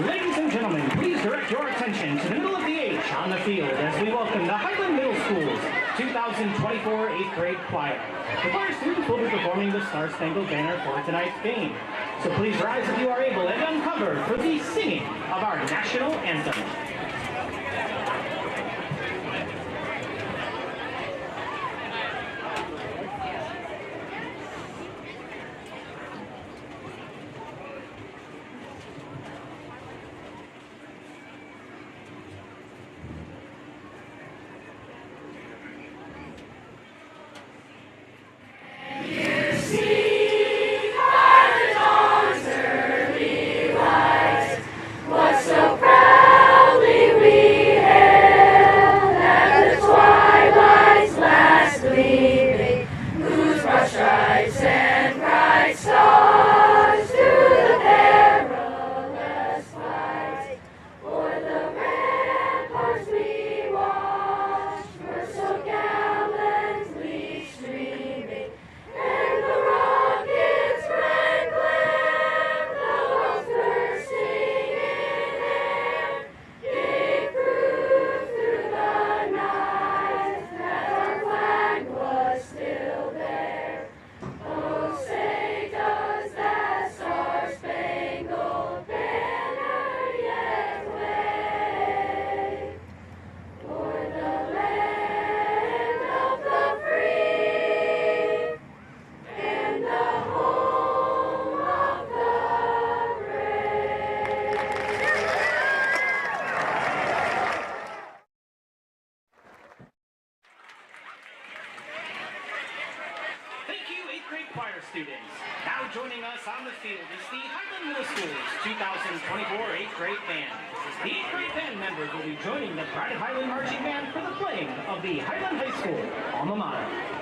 Ladies and gentlemen, please direct your attention to the middle of the H on the field as we welcome the Highland Middle School's 2024 8th grade choir. The choir students will be performing the Star Spangled Banner for tonight's game. So please rise if you are able and uncover for the singing of our national anthem. Choir students. Now joining us on the field is the Highland Middle School's 2024 8th grade band. The 8th grade band members will be joining the Pride of Highland Marching Band for the playing of the Highland High School alma mater.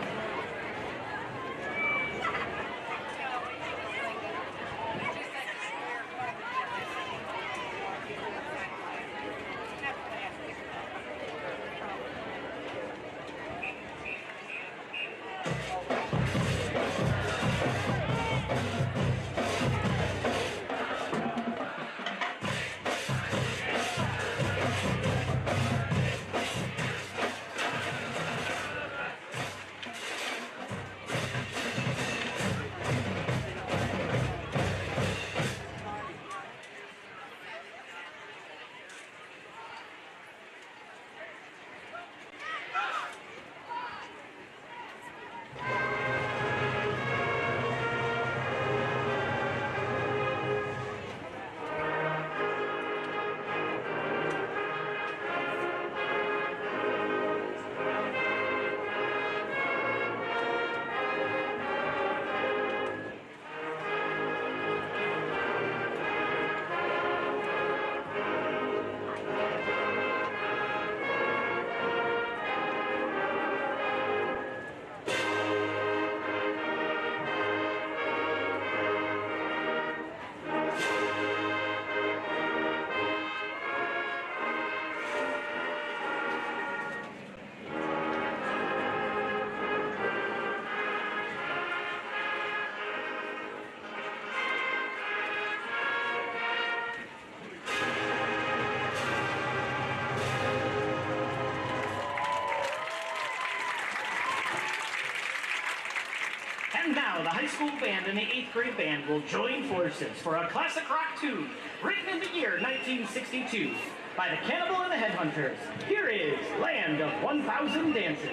And now the high school band and the 8th grade band will join forces for a classic rock tune written in the year 1962 by the Cannibal and the Headhunters. Here is Land of 1,000 Dances.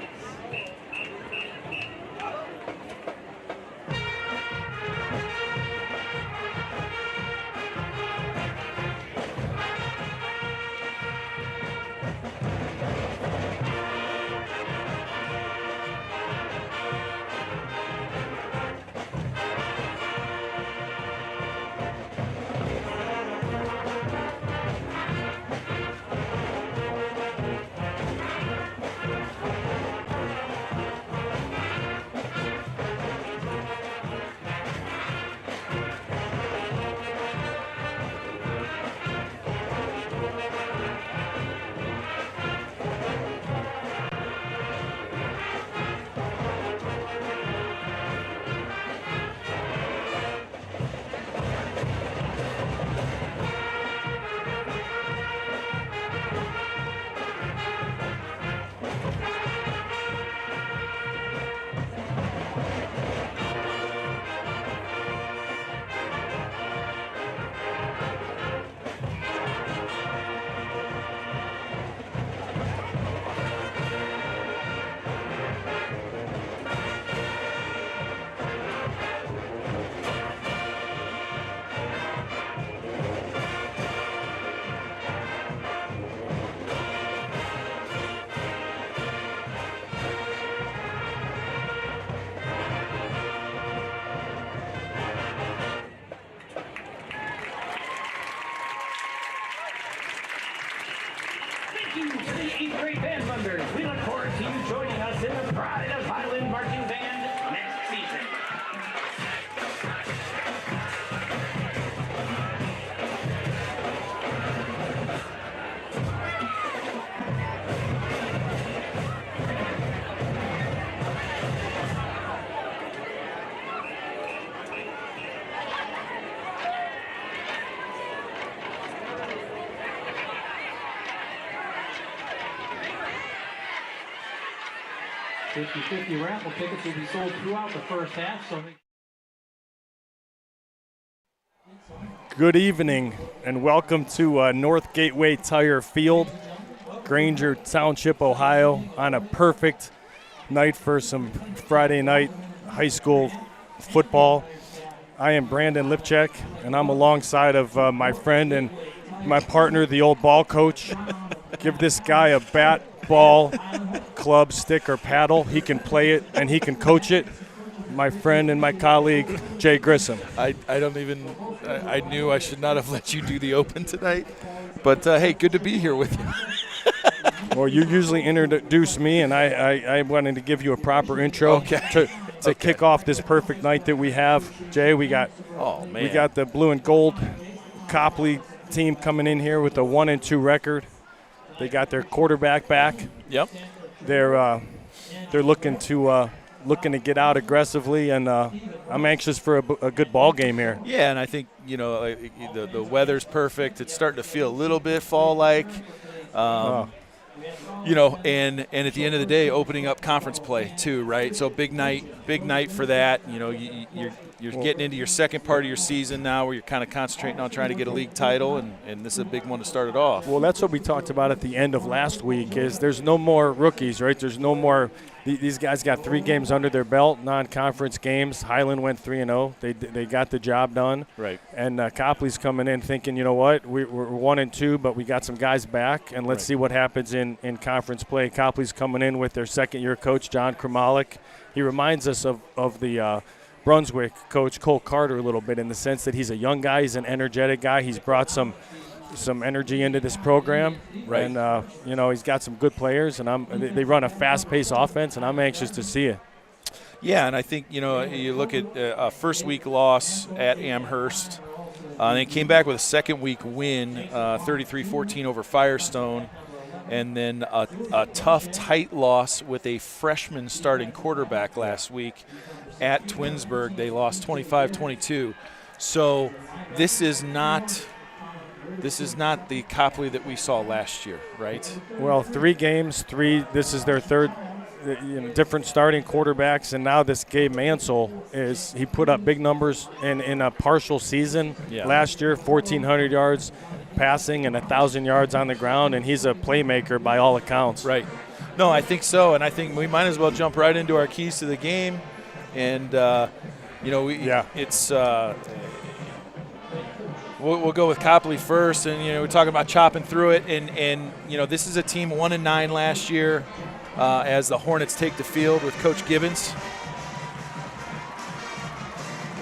8th grade band members, we look forward to you joining us in the pride of Highland Marching Band next season. $50-50 raffle tickets will be sold throughout the first half. Good evening and welcome to North Gateway Tire Field, Granger Township, Ohio, on a perfect night for some Friday night high school football. I am Brandon Lipchek, and I'm alongside of my friend and my partner, the old ball coach. Give this guy a bat, ball, club, stick, or paddle. He can play it and he can coach it. My friend and my colleague, Jay Grissom. I knew I should not have let you do the open tonight. But, hey, good to be here with you. Well, you usually introduce me, and I wanted to give you a proper intro to kick off this perfect night that we have. Jay, we got the blue and gold Copley team coming in here with a 1-2 record. They got their quarterback back. Yep. They're looking to get out aggressively, and I'm anxious for a good ball game here. Yeah, and I think the weather's perfect. It's starting to feel a little bit fall-like. And at the end of the day, opening up conference play too, right? So big night for that. You're getting into your second part of your season now, where you're kind of concentrating on trying to get a league title, and this is a big one to start it off. Well, that's what we talked about at the end of last week. Is there's no more rookies, right? There's no more. These guys got 3 games under their belt, non-conference games. Highland went 3-0. They got the job done. Right. And Copley's coming in thinking, you know what, we're 1-2, but we got some guys back, and let's see what happens in conference play. Copley's coming in with their second-year coach, John Kramalik. He reminds us of the Brunswick coach, Cole Carter, a little bit, in the sense that he's a young guy, he's an energetic guy. He's brought some energy into this program, right. And he's got some good players, and they run a fast-paced offense, and I'm anxious to see it. Yeah, and I think you look at a first week loss at Amherst, and they came back with a second week win, 33-14 over Firestone, and then a tough, tight loss with a freshman starting quarterback last week at Twinsburg. They lost 25-22. So this is not the Copley that we saw last year, right? Well, 3 games, this is their third, different starting quarterbacks, and now this Gabe Mansell he put up big numbers in a partial season last year, 1,400 yards passing and 1,000 yards on the ground, and he's a playmaker by all accounts. Right. No, I think so, and I think we might as well jump right into our keys to the game, and it's. We'll go with Copley first, and we're talking about chopping through it, and this is a team 1-9 last year, as the Hornets take the field with Coach Gibbons,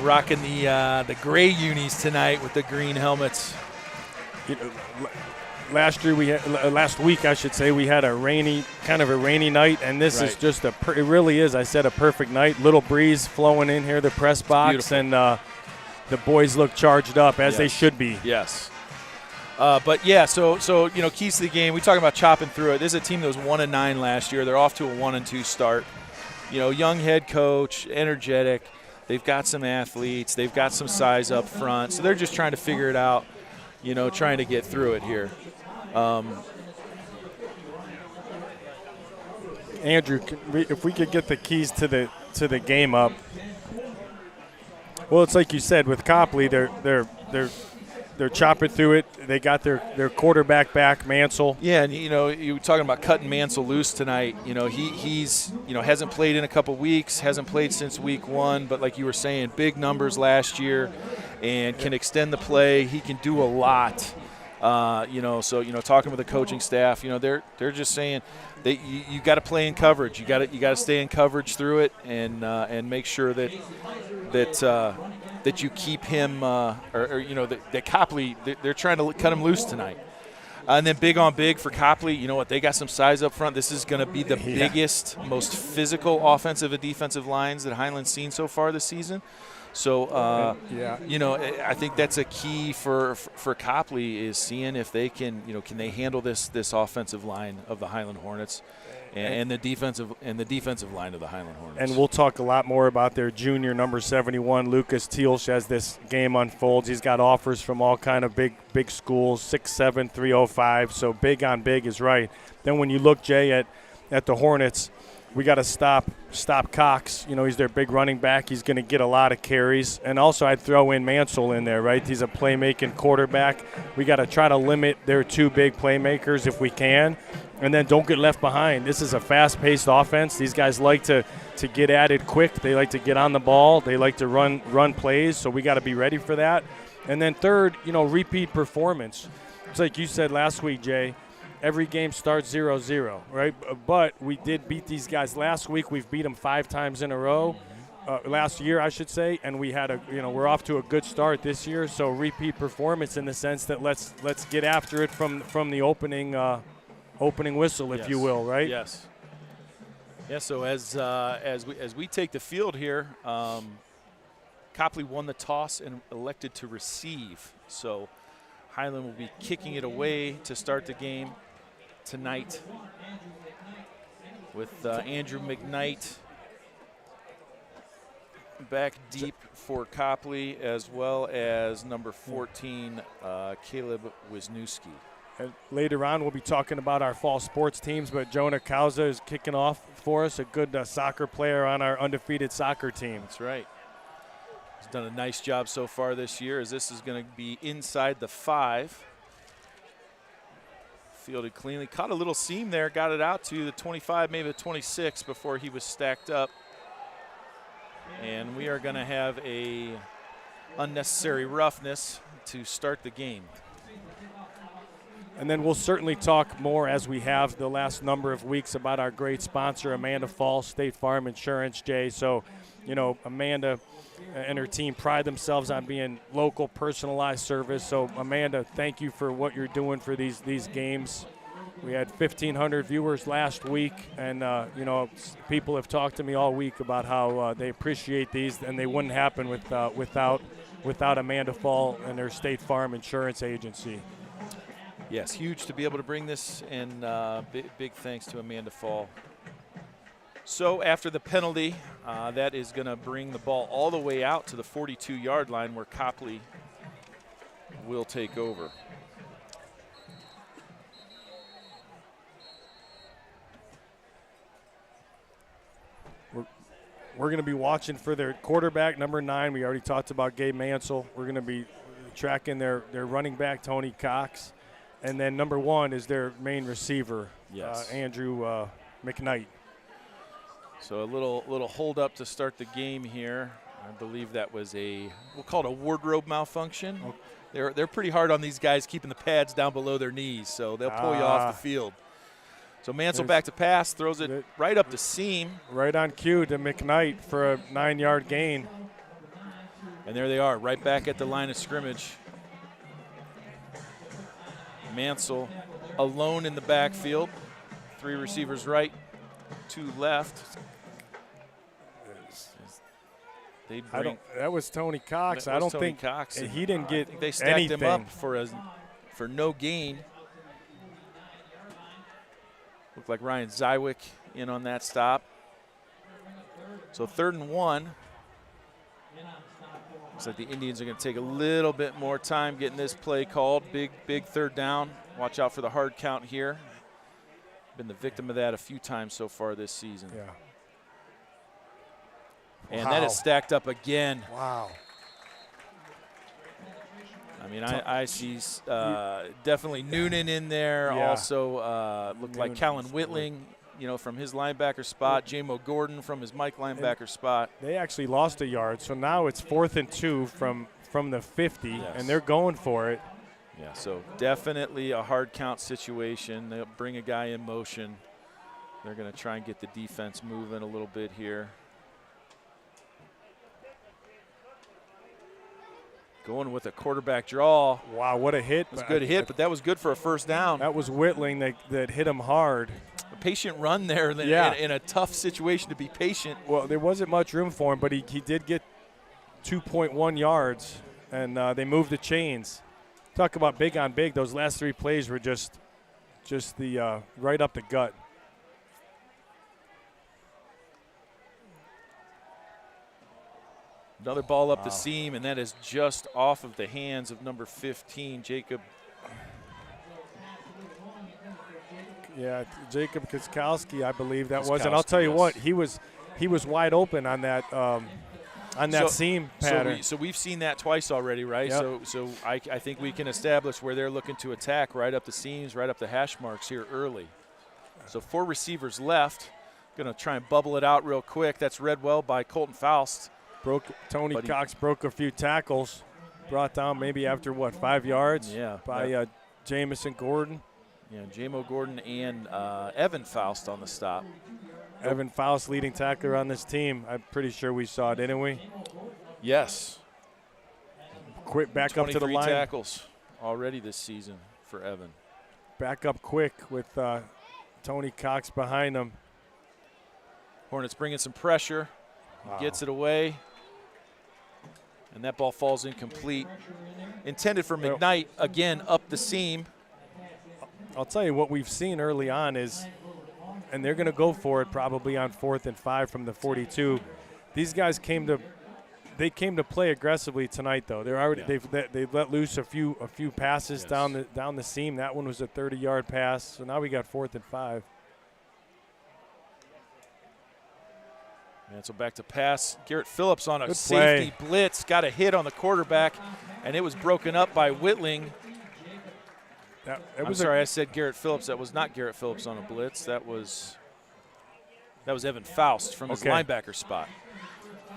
rocking the gray unis tonight with the green helmets. Last week I should say, we had a rainy night, and this is just it really is, I said, a perfect night. Little breeze flowing in here, the press box, beautiful. And the boys look charged up, as they should be. Yes. So keys to the game. We talking about chopping through it. This is a team that was 1-9 last year. They're off to a 1-2 start. Young head coach, energetic. They've got some athletes. They've got some size up front. So they're just trying to figure it out, trying to get through it here. Andrew, if we could get the keys to the game up. Well, it's like you said with Copley, they're chopping through it. They got their quarterback back, Mansell. Yeah, and you were talking about cutting Mansell loose tonight. He's hasn't played in a couple weeks, hasn't played since week 1, but like you were saying, big numbers last year, and can extend the play. He can do a lot. So talking with the coaching staff, they're just saying that you got to play in coverage. You got to stay in coverage through it, and make sure that you keep him, that Copley, they're trying to cut him loose tonight. And then big on big for Copley. You know what? They got some size up front. This is going to be the biggest, most physical offensive and defensive lines that Highland's seen so far this season. So, you know, I think that's a key for Copley is seeing if they can, you know, can they handle this offensive line of the Highland Hornets and the defensive line of the Highland Hornets. And we'll talk a lot more about their junior number 71, Lucas Tealsh, as this game unfolds. He's got offers from all kind of big schools, 6'7", 305. So big on big is right. Then when you look, Jay, at the Hornets, we got to stop Cox. You know, he's their big running back. He's going to get a lot of carries. And also I'd throw in Mansell in there, right? He's a playmaking quarterback. We got to try to limit their two big playmakers if we can. And then don't get left behind. This is a fast-paced offense. These guys like to get at it quick. They like to get on the ball. They like to run plays, so we got to be ready for that. And then third, you know, repeat performance. It's like you said last week, Jay. Every game starts 0-0, right? But we did beat these guys last week. We've beat them 5 times in a row, last year, I should say, and we had we're off to a good start this year. So repeat performance in the sense that let's get after it from the opening whistle, if you will, right? Yes. Yeah. So as we take the field here, Copley won the toss and elected to receive. So Highland will be kicking it away to start the game tonight with Andrew McKnight back deep for Copley, as well as number 14, Caleb Wisniewski. And later on, we'll be talking about our fall sports teams, but Jonah Kauza is kicking off for us, a good soccer player on our undefeated soccer team. That's right. He's done a nice job so far this year, as this is going to be inside the 5. Fielded cleanly. Caught a little seam there, got it out to the 25, maybe the 26 before he was stacked up. And we are going to have a unnecessary roughness to start the game. And then we'll certainly talk more, as we have the last number of weeks, about our great sponsor, Amanda Pfahl, State Farm Insurance, Jay. So, you know, Amanda and her team pride themselves on being local, personalized service. So, Amanda, thank you for what you're doing for these games. We had 1,500 viewers last week, and, you know, people have talked to me all week about how they appreciate these, and they wouldn't happen without Amanda Pfahl and their State Farm Insurance Agency. Yes, huge to be able to bring this, and big thanks to Amanda Pfahl. So after the penalty, that is going to bring the ball all the way out to the 42-yard line, where Copley will take over. We're going to be watching for their quarterback, number 9. We already talked about Gabe Mansell. We're going to be tracking their running back, Tony Cox. And then number 1 is their main receiver, Andrew McKnight. So a little hold up to start the game here. I believe that was we'll call it a wardrobe malfunction. They're pretty hard on these guys, keeping the pads down below their knees, so they'll pull you off the field. So Mansell back to pass, throws it right up the seam. Right on cue to McKnight for a 9-yard gain. And there they are, right back at the line of scrimmage. Mansell alone in the backfield. 3 receivers right, 2 left. That was Tony Cox. I don't think Cox. He didn't get they stacked anything. him up for no gain. Looked like Ryan Zywick in on that stop. So 3rd and 1. Looks like the Indians are going to take a little bit more time getting this play called. Big 3rd down. Watch out for the hard count here. Been the victim of that a few times so far this season. Yeah. And that is stacked up again. Wow. I mean, I see definitely Noonan in there. Yeah. Also looked like Callan Whitling, you know, from his linebacker spot. J-Mo Gordon from his Mike linebacker spot. They actually lost a yard, so now it's 4th and 2 from the 50, and they're going for it. Yeah, so definitely a hard count situation. They'll bring a guy in motion. They're going to try and get the defense moving a little bit here. Going with a quarterback draw. Wow, what a hit. It was a good hit, but that was good for a first down. That was Whitling that hit him hard. A patient run there in a tough situation to be patient. Well, there wasn't much room for him, but he did get 2.1 yards, and they moved the chains. Talk about big on big. Those last 3 plays were just the right up the gut. Another ball up the seam, and that is just off of the hands of number 15, Jacob. Yeah, Jacob Kiskowski, I believe that was. And I'll tell you what, he was wide open on that seam pattern. So we've seen that twice already, right? Yep. So I think we can establish where they're looking to attack right up the seams, right up the hash marks here early. So 4 receivers left. Going to try and bubble it out real quick. That's read well by Colton Faust. Tony Cox broke a few tackles, brought down maybe after, 5 yards? Yeah. By Jamison Gordon. Yeah, J-Mo Gordon and Evan Faust on the stop. Evan Faust, leading tackler on this team. I'm pretty sure we saw it, didn't we? Yes. Quick back up to the line. 23 tackles already this season for Evan. Back up quick with Tony Cox behind him. Hornets bringing some pressure. Gets it away. And that ball falls incomplete. Intended for McKnight, again, up the seam. I'll tell you what we've seen early on is, and they're going to go for it probably on 4th and 5 from the 42. These guys came to play aggressively tonight, though. They're already they've let loose a few passes down the seam. That one was a 30-yard pass. So now we got 4th and 5. And so back to pass. Garrett Phillips on a safety blitz. Got a hit on the quarterback, and it was broken up by Whitling. I said Garrett Phillips. That was not Garrett Phillips on a blitz. That was Evan Faust from his linebacker spot.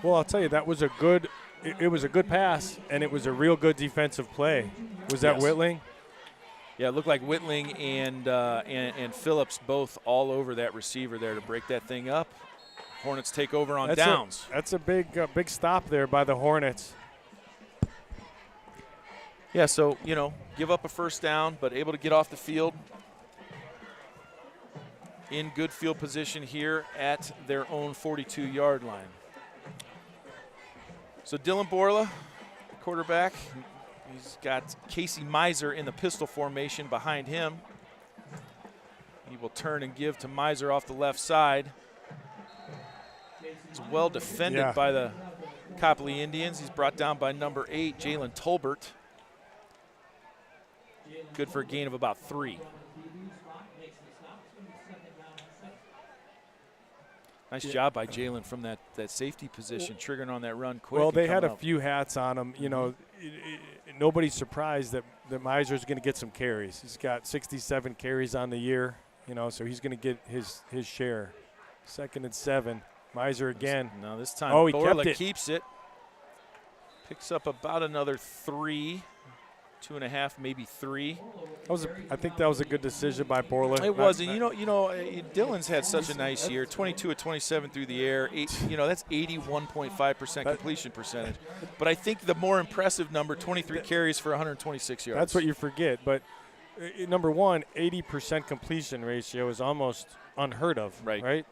Well, I'll tell you, that was it was a good pass, and it was a real good defensive play. Was that Whitling? Yeah, it looked like Whitling and Phillips both all over that receiver there to break that thing up. Hornets take over on downs. That's a big stop there by the Hornets. Yeah, so, give up a first down, but able to get off the field in good field position here at their own 42-yard line. So Dylan Borla, quarterback, he's got Casey Miser in the pistol formation behind him. He will turn and give to Miser off the left side. It's well defended by the Copley Indians. He's brought down by number 8, Jalen Tolbert. Good for a gain of about 3. Nice job by Jalen from that safety position, triggering on that run quick. Well, they had a few hats on him. Nobody's surprised that Miser's going to get some carries. He's got 67 carries on the year, so he's going to get his share. 2nd and 7. Miser again. No, this time he Borla keeps it. Picks up about another 3, 2.5, maybe 3. I think that was a good decision by Borla. It was, and Dylan's had such a nice year. 22 of 27 through the air. That's 81.5% completion percentage. But I think the more impressive number, 23 carries for 126 yards. That's what you forget. But number one, 80% completion ratio is almost unheard of. Right?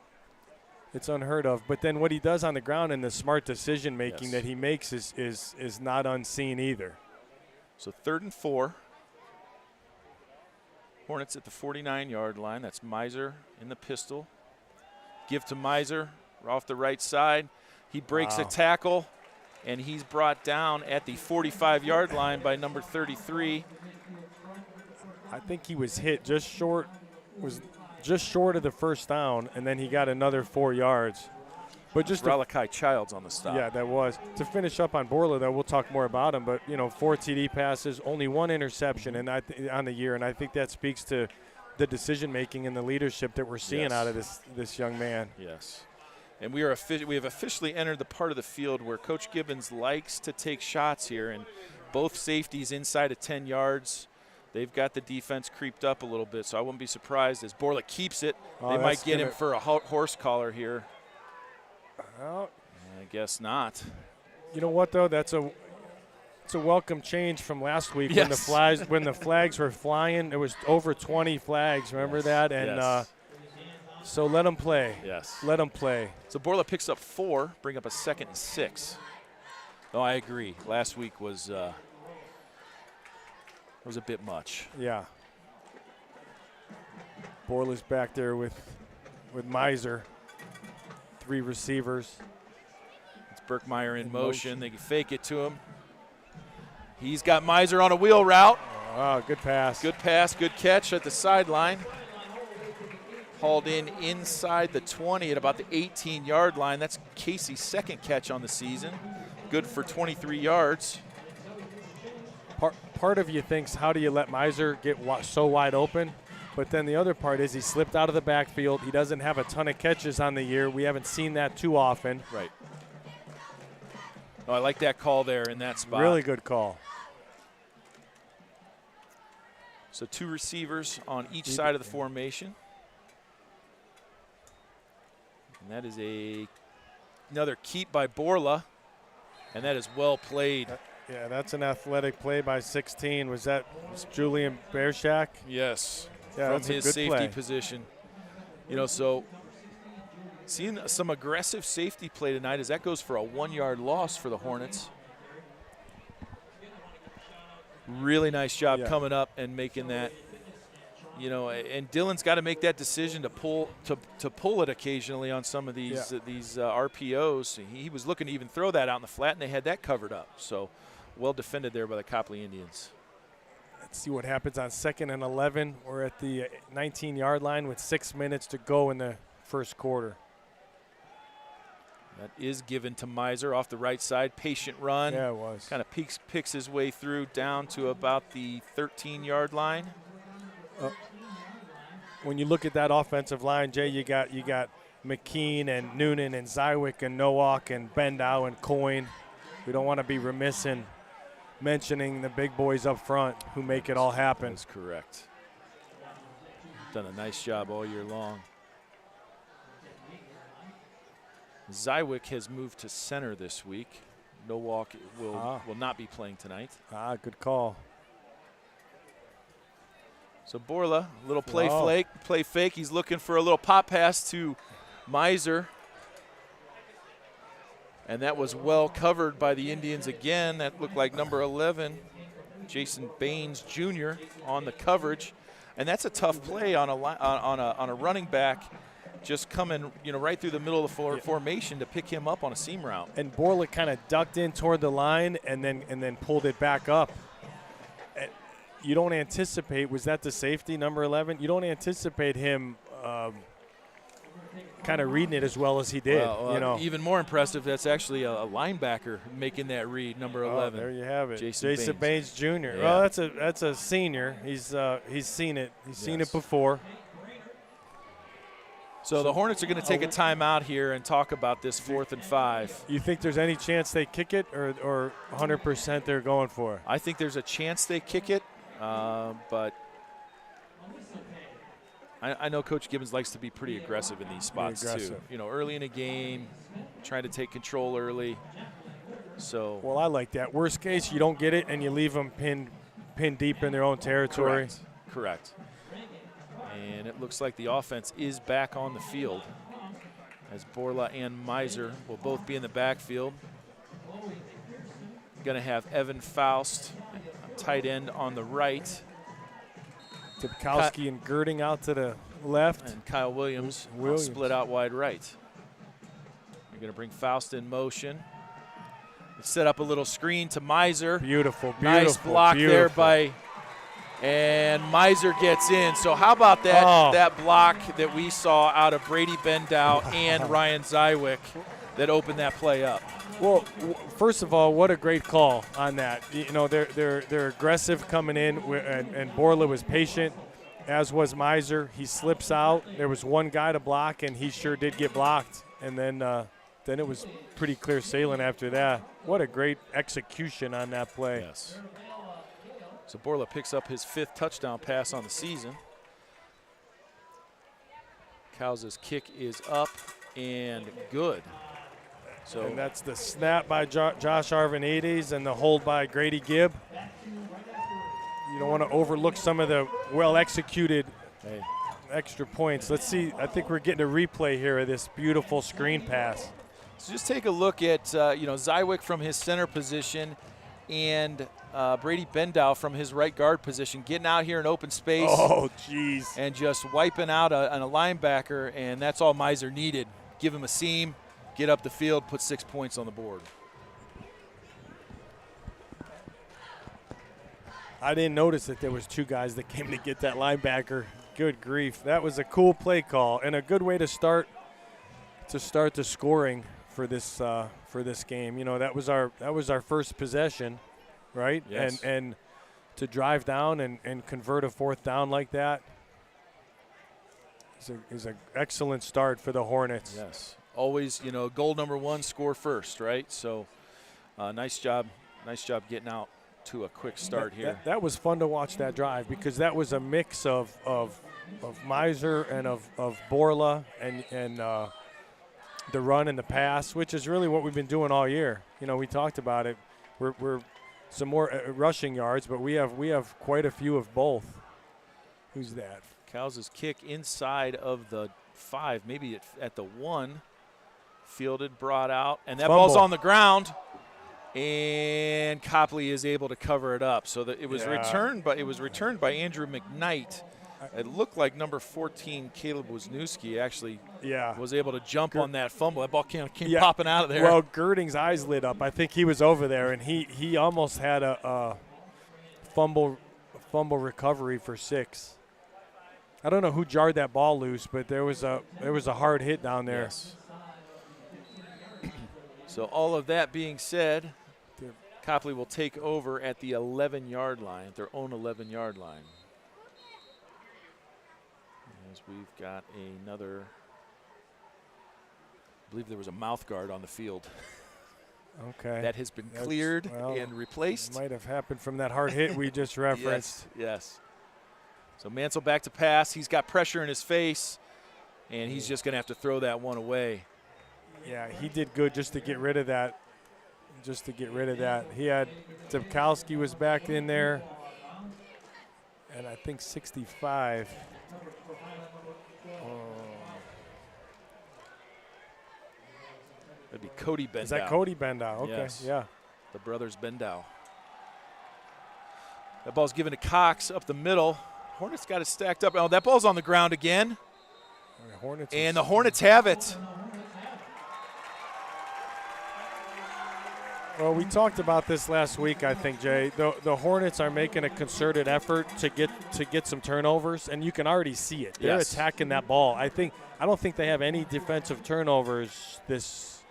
It's unheard of. But then what he does on the ground and the smart decision making that he makes is not unseen either. So 3rd and 4. Hornets at the 49-yard line. That's Miser in the pistol. Give to Miser off the right side. He breaks a tackle, and he's brought down at the 45-yard line by number 33. I think he was hit just short of the first down, and then he got another 4 yards. But just Ralakai Childs on the stop. Yeah, that was. To finish up on Borla, though, we'll talk more about him. But, 4 TD passes, only 1 interception on the year, and I think that speaks to the decision-making and the leadership that we're seeing out of this young man. Yes. And we have officially entered the part of the field where Coach Gibbons likes to take shots here, and both safeties inside of 10 yards. They've got the defense creeped up a little bit, so I wouldn't be surprised as Borla keeps it. They might get him for a horse collar here. Well, I guess not. You know what, though? That's It's a welcome change from last week Yes. when the flags were flying. It was over 20 flags. Remember that? And so let them play. Yes. Let them play. So Borla picks up 4, bring up a 2nd and 6. Oh, I agree. Last week was a bit much. Yeah. Borla's back there with Miser. 3 receivers. It's Berkmeyer in motion. They can fake it to him. He's got Miser on a wheel route. Oh, good pass. Good pass, good catch at the sideline. Hauled in inside the 20 at about the 18-yard line. That's Casey's 2nd catch on the season. Good for 23 yards. Part of you thinks, how do you let Miser get so wide open? But then the other part is he slipped out of the backfield. He doesn't have a ton of catches on the year. We haven't seen that too often. Right. Oh, I like that call there in that spot. Really good call. So 2 receivers on each side of the formation. And that is another keep by Borla. And that is well played. Yeah, that's an athletic play by 16. Was Julian Bershak? Yes. Yeah, from that's a his good safety play. position. You know, so seeing some aggressive safety play tonight as that goes for a 1-yard loss for the Hornets. Really nice job coming up and making that. You know, and Dylan's got to make that decision to pull it occasionally on some of these RPOs. He was looking to even throw that out in the flat, and they had that covered up. So well defended there by the Copley Indians. Let's see what happens on 2nd and 11. We're at the 19-yard line with 6 minutes to go in the first quarter. That is given to Miser off the right side. Patient run. Yeah, it was. Kind of picks his way through down to about the 13-yard line. When you look at that offensive line, Jay, you got McKean and Noonan and Zywick and Nowak and Bendow and Coyne. We don't want to be remiss in mentioning the big boys up front who make it all happen. That's correct. Done a nice job all year long. Zywick has moved to center this week. Nowak will not be playing tonight. Good call. So Borla, a little play fake. He's looking for a little pop pass to Miser. And that was well covered by the Indians again. That looked like number 11, Jason Baines Jr. on the coverage. And that's a tough play on a running back just coming, right through the middle of the formation to pick him up on a seam route. And Borla kind of ducked in toward the line and then pulled it back up. You don't anticipate, was that the safety, number 11? You don't anticipate him kind of reading it as well as he did. Well, even more impressive, that's actually a linebacker making that read, number 11. There you have it, Jason Baines Jr. Yeah. Well, that's a senior. He's seen it. He's seen it before. So the Hornets are going to take a timeout here and talk about this 4th and 5. You think there's any chance they kick it, or 100% they're going for it? I think there's a chance they kick it, but I know Coach Gibbons likes to be pretty aggressive in these spots too. Early in a game, trying to take control early. So well, I like that. Worst case, you don't get it and you leave them pinned deep in their own territory. Correct. And it looks like the offense is back on the field as Borla and Miser will both be in the backfield. Going to have Evan Faust, tight end, on the right. Tibkowski and Girding out to the left. And Kyle Williams. Split out wide right. You're going to bring Faust in motion. Set up a little screen to Miser. Beautiful. Nice block there by, and Miser gets in. So how about that block that we saw out of Brady Bendow and Ryan Zywick that opened that play up? Well, first of all, what a great call on that. They're aggressive coming in, and Borla was patient, as was Miser. He slips out. There was one guy to block, and he sure did get blocked. And then it was pretty clear sailing after that. What a great execution on that play. Yes. So Borla picks up his 5th touchdown pass on the season. Cow's kick is up and good. So and that's the snap by Josh Arvanites and the hold by Grady Gibb. You don't want to overlook some of the well-executed extra points. Let's see. I think we're getting a replay here of this beautiful screen pass. So just take a look at Zywick from his center position and Brady Bendow from his right guard position, getting out here in open space. Oh, jeez. And just wiping out a linebacker, and that's all Miser needed. Give him a seam, get up the field, put 6 points on the board. I didn't notice that there was 2 guys that came to get that linebacker. Good grief. That was a cool play call and a good way to start the scoring for this game. You know, that was our first possession, right? Yes. And to drive down and convert a 4th down like that is an excellent start for the Hornets. Yes. Always, goal number 1, score first, right? So nice job getting out to a quick start here. That was fun to watch that drive because that was a mix of Miser and of Borla and the run and the pass, which is really what we've been doing all year. We talked about it. We're some more rushing yards, but we have quite a few of both. Who's that? Cowles' kick inside of the 5, maybe at the 1. Fielded, brought out, and that Fumble. ball's on the ground. And Copley is able to cover it up. So that it was returned by Andrew McKnight. It looked like number 14, Caleb Wisniewski, actually was able to jump on that fumble. That ball came popping out of there. Well, Girding's eyes lit up. I think he was over there, and he almost had a fumble recovery for 6. I don't know who jarred that ball loose, but there was a hard hit down there. Yes. So all of that being said, Copley will take over at the 11-yard line, their own 11-yard line. As we've got another, I believe there was a mouth guard on the field. Okay. That has been cleared and replaced. Might have happened from that hard hit we just referenced. Yes. So Mansell back to pass. He's got pressure in his face, and he's just going to have to throw that one away. Yeah, he did good just to get rid of that. He had Topkowski was back in there, and I think 65. That'd be Cody Bendow. Is that Cody Bendow? Okay, yes. Yeah. The brothers Bendow. That ball's given to Cox up the middle. Hornets got it stacked up. Oh, that ball's on the ground again. And the Hornets have it. Well, we talked about this last week, I think, Jay. The Hornets are making a concerted effort to get some turnovers, and you can already see it. They're attacking that ball. I don't think they have any defensive turnovers this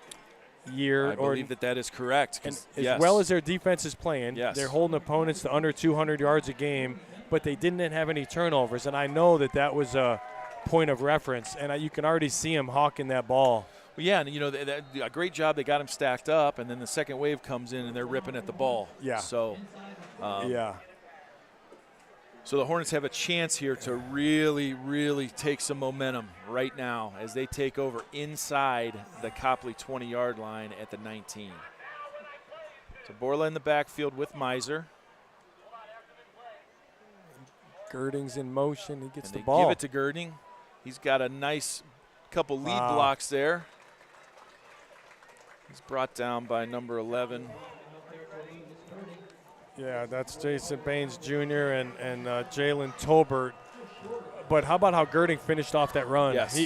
year. I believe that is correct. As well as their defense is playing, they're holding opponents to under 200 yards a game, but they didn't have any turnovers. And I know that was a point of reference, and you can already see them hawking that ball. Well, yeah, and a great job. They got him stacked up, and then the second wave comes in, and they're ripping at the ball. Yeah. So, So the Hornets have a chance here to really, really take some momentum right now as they take over inside the Copley 20-yard line at the 19. So Borla in the backfield with Miser. Girding's in motion. He gets and the ball. Give it to Girding. He's got a nice couple lead blocks there. He's brought down by number 11. Yeah, that's Jason Baines Jr. and Jalen Tolbert. But how about how Girding finished off that run? Yes.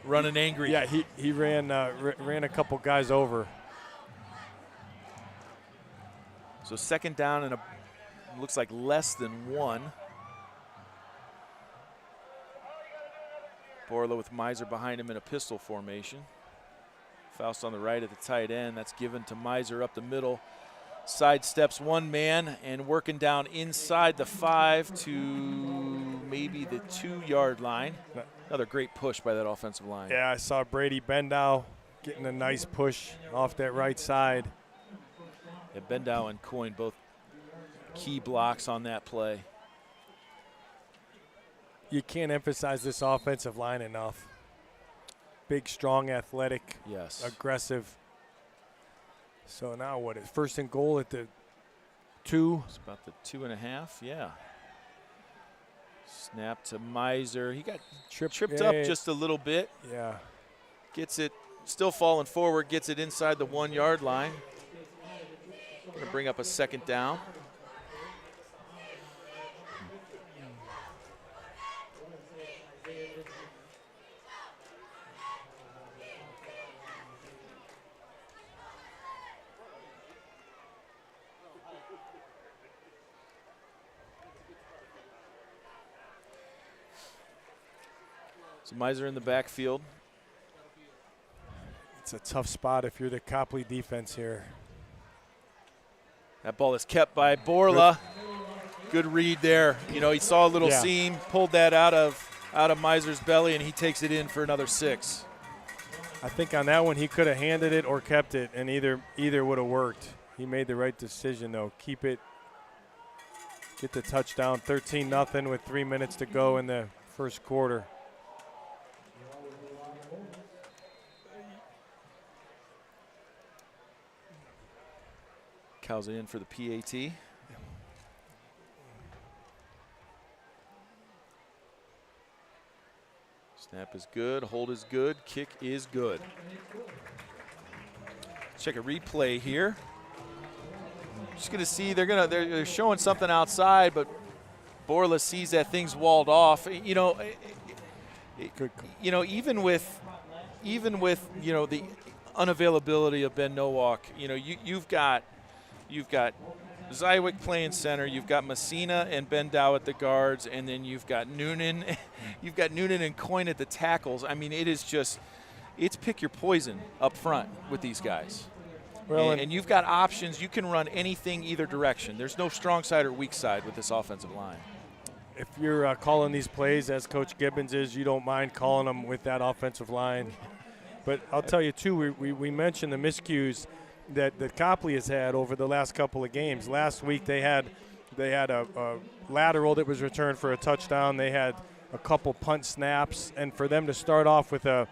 Running angry. Yeah, he ran a couple guys over. So second down and looks like less than 1. Borla with Miser behind him in a pistol formation. Faust on the right at the tight end. That's given to Miser up the middle. Sidesteps one man and working down inside the 5 to maybe the 2-yard line. Another great push by that offensive line. Yeah, I saw Brady Bendow getting a nice push off that right side. Yeah, Bendow and Coyne both key blocks on that play. You can't emphasize this offensive line enough. big, strong, athletic, Yes. aggressive. So now what is first and goal at the 2? It's about the 2.5, yeah. Snap to Miser. He got tripped up just a little bit. Yeah. Gets it, still falling forward, gets it inside the 1 yard line. Going to bring up a second down. So Miser in the backfield. It's a tough spot if you're the Copley defense here. That ball is kept by Borla. Good read there. You know, he saw a little seam, pulled that out of Miser's belly, and he takes it in for another 6. I think on that one he could have handed it or kept it, and either would have worked. He made the right decision, though. Keep it, get the touchdown, 13-0 with 3 minutes to go in the first quarter. Cow's in for the PAT. Snap is good, hold is good, kick is good. Check a replay here. Just gonna see they're showing something outside, but Borla sees that thing's walled off. You know, even with the unavailability of Ben Nowak, you've got Zywick playing center, you've got Messina and Ben Dow at the guards, and then you've got Noonan and Coyne at the tackles. I mean, it's pick your poison up front with these guys. Well, and you've got options. You can run anything either direction. There's no strong side or weak side with this offensive line. If you're calling these plays as Coach Gibbons is, you don't mind calling them with that offensive line. But I'll tell you, too, we mentioned the miscues that Copley has had over the last couple of games. Last week they had a lateral that was returned for a touchdown. They had a couple punt snaps, and for them to start off with a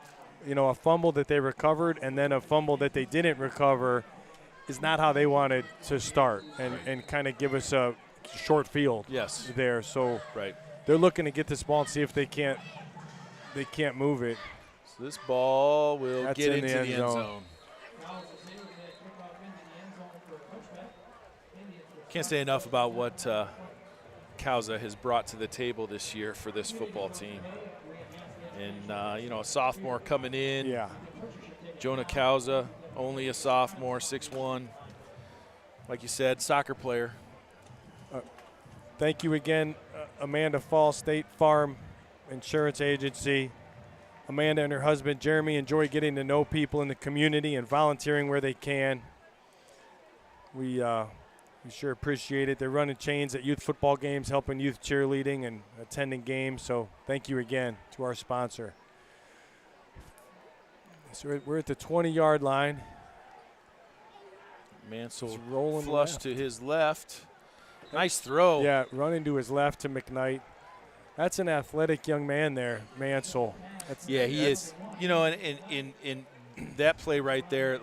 fumble that they recovered and then a fumble that they didn't recover is not how they wanted to start and kind of give us a short field there. So they're looking to get this ball and see if they can't move it. So this ball will get into the end zone. Can't say enough about what Kauza has brought to the table this year for this football team. And, a sophomore coming in. Yeah. Jonah Kauza, only a sophomore, 6'1". Like you said, soccer player. Thank you again, Amanda Pfahl, State Farm Insurance Agency. Amanda and her husband, Jeremy, enjoy getting to know people in the community and volunteering where they can. We sure appreciate it. They're running chains at youth football games, helping youth cheerleading and attending games. So thank you again to our sponsor. So we're at the 20-yard line. Mansell rolling flush left to his left. Nice throw. Yeah, running to his left to McKnight. That's an athletic young man there, Mansell. He is. In that play right there,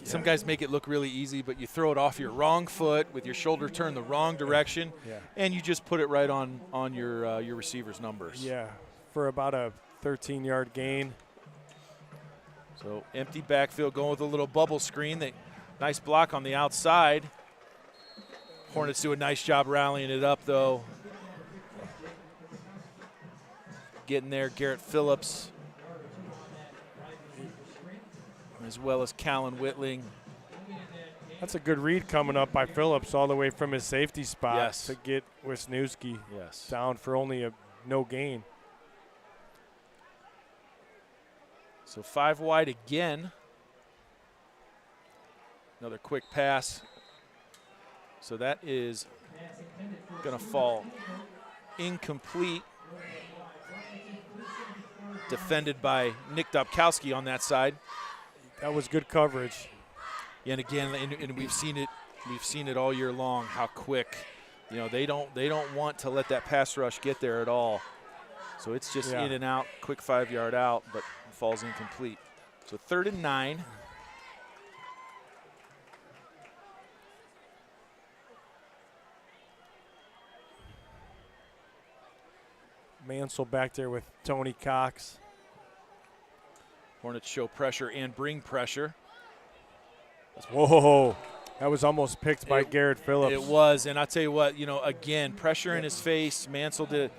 some guys make it look really easy, but you throw it off your wrong foot with your shoulder turned the wrong direction, and you just put it right on your receiver's numbers. Yeah, for about a 13-yard gain. So empty backfield going with a little bubble screen. Nice block on the outside. Hornets do a nice job rallying it up, though. Getting there, Garrett Phillips, as well as Callan Whitling. That's a good read coming up by Phillips all the way from his safety spot to get Wisniewski down for only a no gain. So 5 wide again. Another quick pass. So that is going to fall incomplete. Defended by Nick Dobkowski on that side. That was good coverage. And again, and we've seen it all year long. How quick, they don't want to let that pass rush get there at all. So it's just in and out, quick 5-yard out. But falls incomplete. So 3rd and 9. Mansell back there with Tony Cox. Hornets show pressure and bring pressure. Whoa, that was almost picked by Garrett Phillips. It was, and I'll tell you what, again, pressure in his face. Mansell did,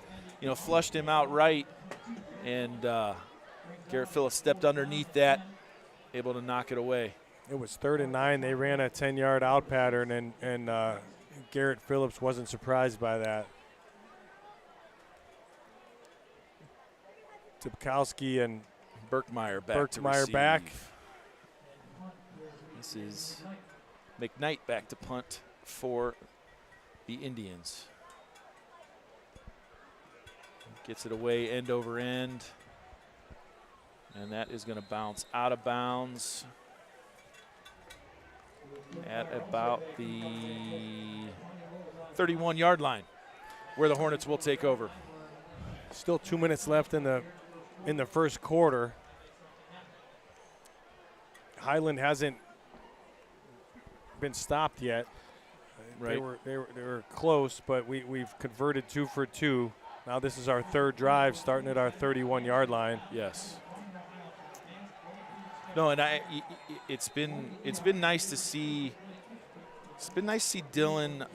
flushed him out right, and Garrett Phillips stepped underneath that, able to knock it away. It was 3rd and 9. They ran a 10-yard out pattern, and Garrett Phillips wasn't surprised by that. Tupkowski and Berkmeyer back to Berkmeyer receive. back. This is McKnight back to punt for the Indians. Gets it away end over end. And that is going to bounce out of bounds at about the 31-yard line, where the Hornets will take over. Still 2 minutes left in the first quarter. Highland hasn't been stopped yet. Right. They were close, but we've converted 2 for 2. Now this is our 3rd drive, starting at our 31-yard line. Yes. No, and it's been nice to see. It's been nice to see Dylan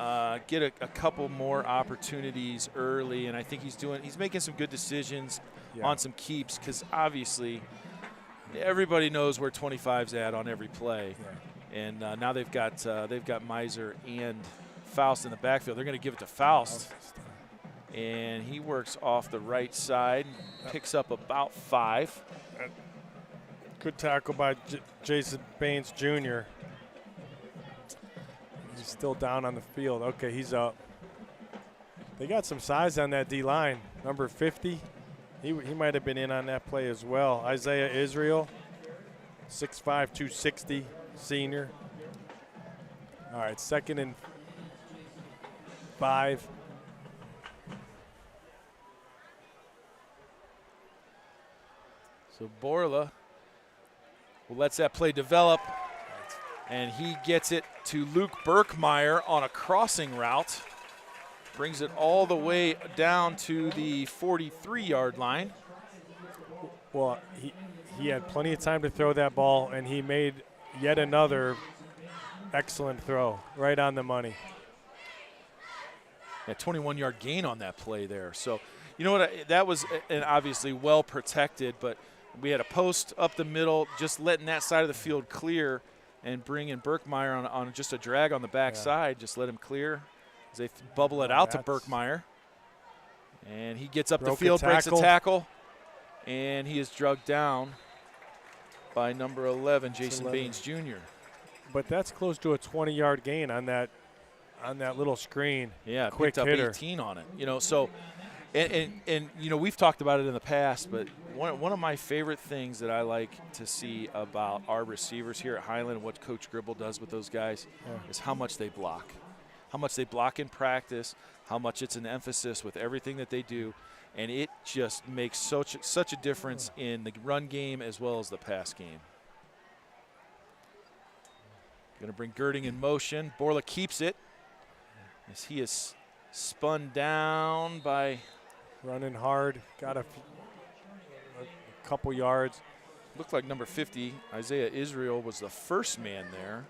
get a couple more opportunities early, and I think he's making some good decisions on some keeps, because obviously everybody knows where 25's at on every play, and now they've got Miser and Faust in the backfield. They're going to give it to Faust, and he works off the right side, picks up about 5. Good tackle by Jason Baines Jr. He's still down on the field. Okay, he's up. They got some size on that D-line. Number 50, he might have been in on that play as well. Isaiah Israel, 6'5", 260, senior. All right, 2nd and 5. So Borla lets that play develop, and he gets it to Luke Berkmeyer on a crossing route. Brings it all the way down to the 43-yard line. Well, he had plenty of time to throw that ball, and he made yet another excellent throw, right on the money. A 21-yard gain on that play there. So, you know what? That was obviously well protected, but we had a post up the middle, just letting that side of the field clear and bringing Berkmeyer on just a drag on the backside. Just let him clear as they bubble it out to Berkmeyer. And he gets up the field, breaks a tackle, and he is drugged down by number 11, Jason Baines Jr. But that's close to a 20-yard gain on that little screen. Yeah, quick picked up hitter. 18 on it. So, and we've talked about it in the past, but one of my favorite things that I like to see about our receivers here at Highland, what Coach Gribble does with those guys, is how much they block. How much they block in practice, how much it's an emphasis with everything that they do, and it just makes such a difference in the run game as well as the pass game. Going to bring Girding in motion. Borla keeps it as he is spun down by running hard, got a couple yards. Looked like number 50, Isaiah Israel, was the first man there.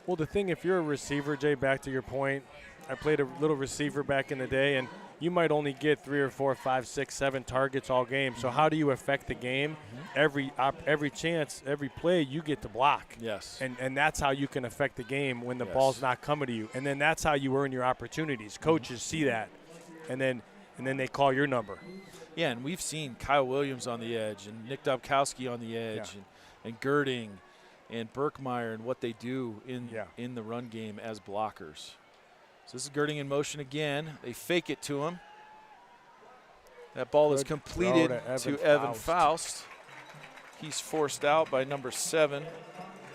Well, the thing, if you're a receiver, Jay, back to your point, I played a little receiver back in the day, and you might only get 3 or 4, 5, 6, 7 targets all game. So how do you affect the game? Every chance, every play, you get to block. Yes. And that's how you can affect the game when the ball's not coming to you. And then that's how you earn your opportunities. Coaches see that, and then they call your number. Yeah, and we've seen Kyle Williams on the edge and Nick Dobkowski on the edge and Girding and Berkmeyer and what they do in the run game as blockers. So this is Girding in motion again. They fake it to him. That ball is completed to Evan Faust. He's forced out by number 7.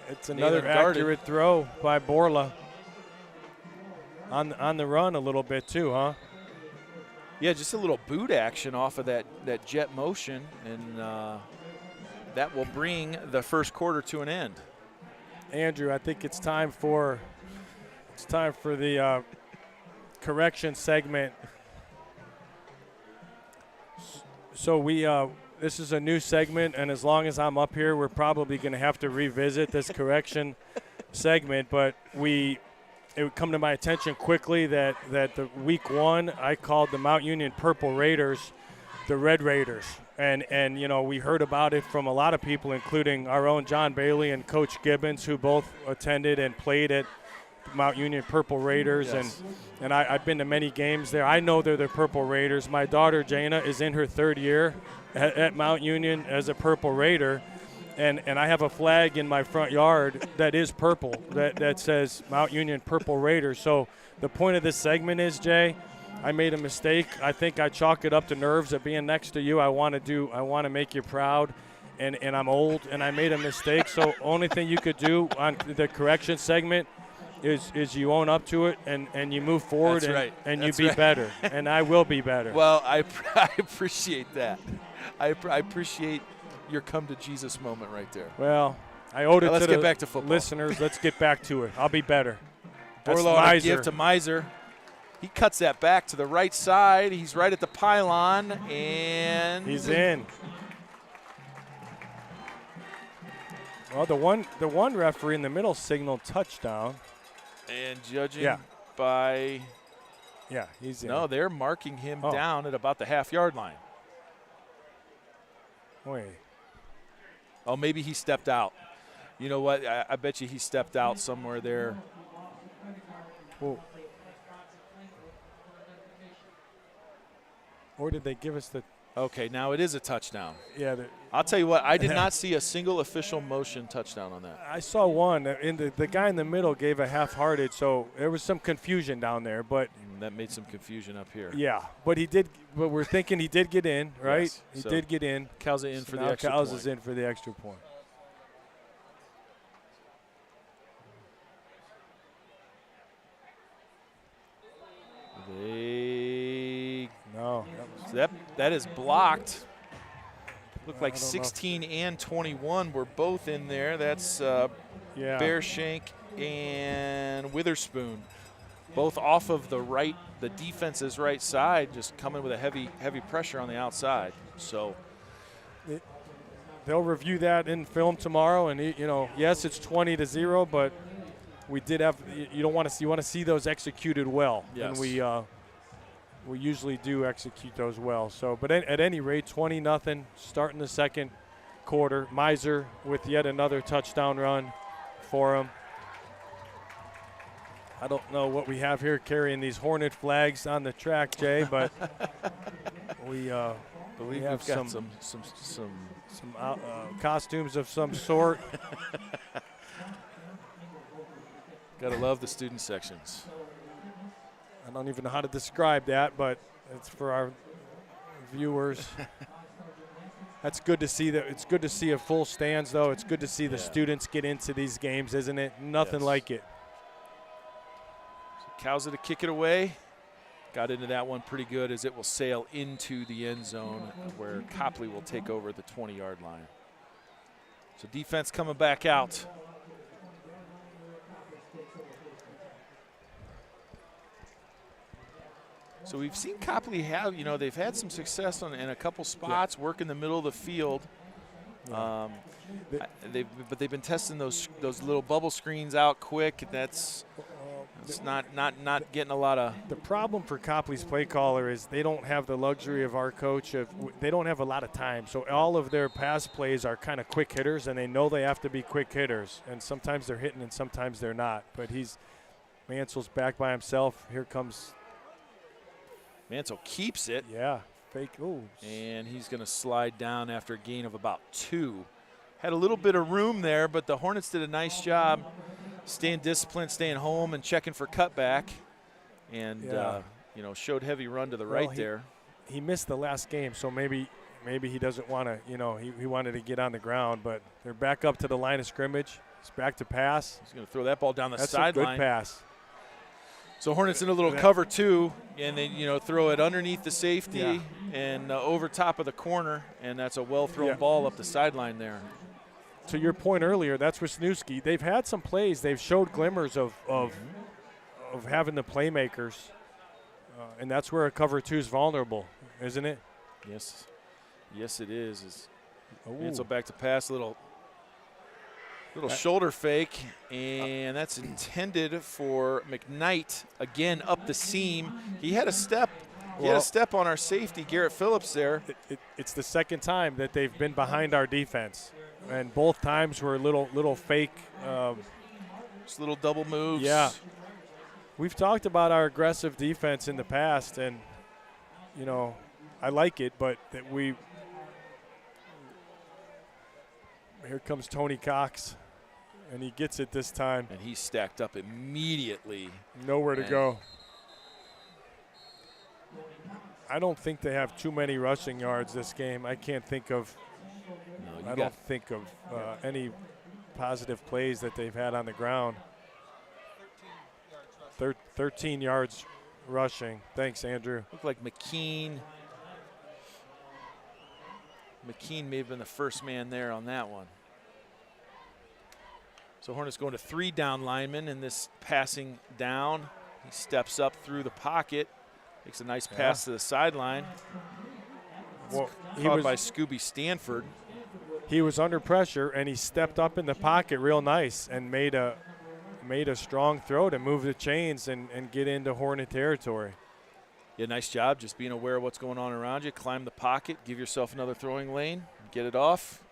It's another accurate throw by Borla. On the run a little bit too, huh? Yeah, just a little boot action off of that jet motion, and that will bring the first quarter to an end. Andrew, I think it's time for the correction segment. So this is a new segment, and as long as I'm up here, we're probably going to have to revisit this correction segment. But it would come to my attention quickly that the week 1 I called the Mount Union Purple Raiders the Red Raiders, and we heard about it from a lot of people, including our own John Bailey and Coach Gibbons, who both attended and played at Mount Union Purple Raiders. Yes. And I've been to many games there. I know they're the Purple Raiders. My daughter Jana is in her 3rd year at Mount Union as a Purple Raider, and I have a flag in my front yard that is purple that says Mount Union Purple Raiders. So the point of this segment is, Jay, I made a mistake. I think I chalk it up to nerves of being next to you. I want to make you proud, and I'm old, and I made a mistake. So only thing you could do on the correction segment is you own up to it and you move forward. That's right. And That's you be right. better, and I will be better. Well, I appreciate that. I appreciate your come to Jesus moment right there. Well, I owed it let's to get the back to football. listeners. Let's get back to it. I'll be better. That's Borlow on a Miser. give to Miser. He cuts that back to the right side. He's right at the pylon, and He's in. Well, the one referee in the middle signaled touchdown. And judging Yeah. by Yeah, he's in. no, they're marking him Oh. down at about the half-yard line. Wait. Oh, maybe he stepped out. You know what? I bet you he stepped out somewhere there. Well, or did they give us the? Okay, now it is a touchdown. Yeah, I'll tell you what, I did not see a single official motion touchdown on that. I saw one. The guy in the middle gave a half-hearted, so there was some confusion down there. But That made some confusion up here. yeah, but he did. But we're thinking he did get in, right? Yes, He so did get in. Cal's in for the Now extra Cal's point. is in for the extra point. No. So that is blocked. Looked like I don't know. 16 and 21 were both in there. That's Yeah. Bearshank and Witherspoon, both off of the defense's right side, just coming with a heavy pressure on the outside. So They'll review that in film tomorrow, and yes, it's 20-0, but we did have. You want to see those executed well, Yes. and we usually do execute those well. So, but at any rate, 20-0, starting the second quarter. Miser with yet another touchdown run for him. I don't know what we have here carrying these Hornet flags on the track, Jay, but we believe have we've got some some costumes of some sort. gotta love the student sections. I don't even know how to describe that, but it's for our viewers. That's good to see. It's good to see a full stands, though. It's good to see the students get into these games, isn't it? Nothing like it. So Cowsa to kick it away. Got into that one pretty good as it will sail into the end zone where Copley will take over the 20-yard line. So defense coming back out. So we've seen Copley have, they've had some success in a couple spots, work in the middle of the field. Yeah. But they've been testing those little bubble screens out quick. It's not getting a lot of. The problem for Copley's play caller is they don't have the luxury of our coach. They don't have a lot of time. So all of their pass plays are kind of quick hitters, and they know they have to be quick hitters. And sometimes they're hitting and sometimes they're not. But Mansell's back by himself. Here comes. Mansell keeps it. Yeah. Fake. Ooh. And he's going to slide down after a gain of about 2. Had a little bit of room there, but the Hornets did a nice job staying disciplined, staying home, and checking for cutback. And, showed heavy run to the right there. He missed the last game, so maybe he doesn't want to, he wanted to get on the ground. But they're back up to the line of scrimmage. It's back to pass. He's going to throw that ball down the sideline. That's a good pass. So Hornets in a little cover 2, and they throw it underneath the safety, and over top of the corner, and that's a well-thrown ball up the sideline there. To your point earlier, that's Wisniewski. They've had some plays. They've showed glimmers of having the playmakers, and that's where a cover 2 is vulnerable, isn't it? Yes. Yes, it is. Mansell back to pass, little shoulder fake, and that's intended for McKnight. Again, up the seam. He had a step. He had a step on our safety, Garrett Phillips, there. It's the second time that they've been behind our defense, and both times were little fake. Just little double moves. Yeah. We've talked about our aggressive defense in the past, and, you know, I like it, but that here comes Tony Cox, and he gets it this time. And he's stacked up immediately. Nowhere to go. I don't think they have too many rushing yards this game. I can't think of any positive plays that they've had on the ground. 13 yards rushing. Thanks, Andrew. Looked like McKean may have been the first man there on that one. So Hornets going to 3 down linemen in this passing down. He steps up through the pocket, makes a nice pass to the sideline. Well, he was by Scooby Stanford. He was under pressure, and he stepped up in the pocket real nice and made a strong throw to move the chains and get into Hornet territory. Yeah, nice job just being aware of what's going on around you. Climb the pocket, give yourself another throwing lane, get it off,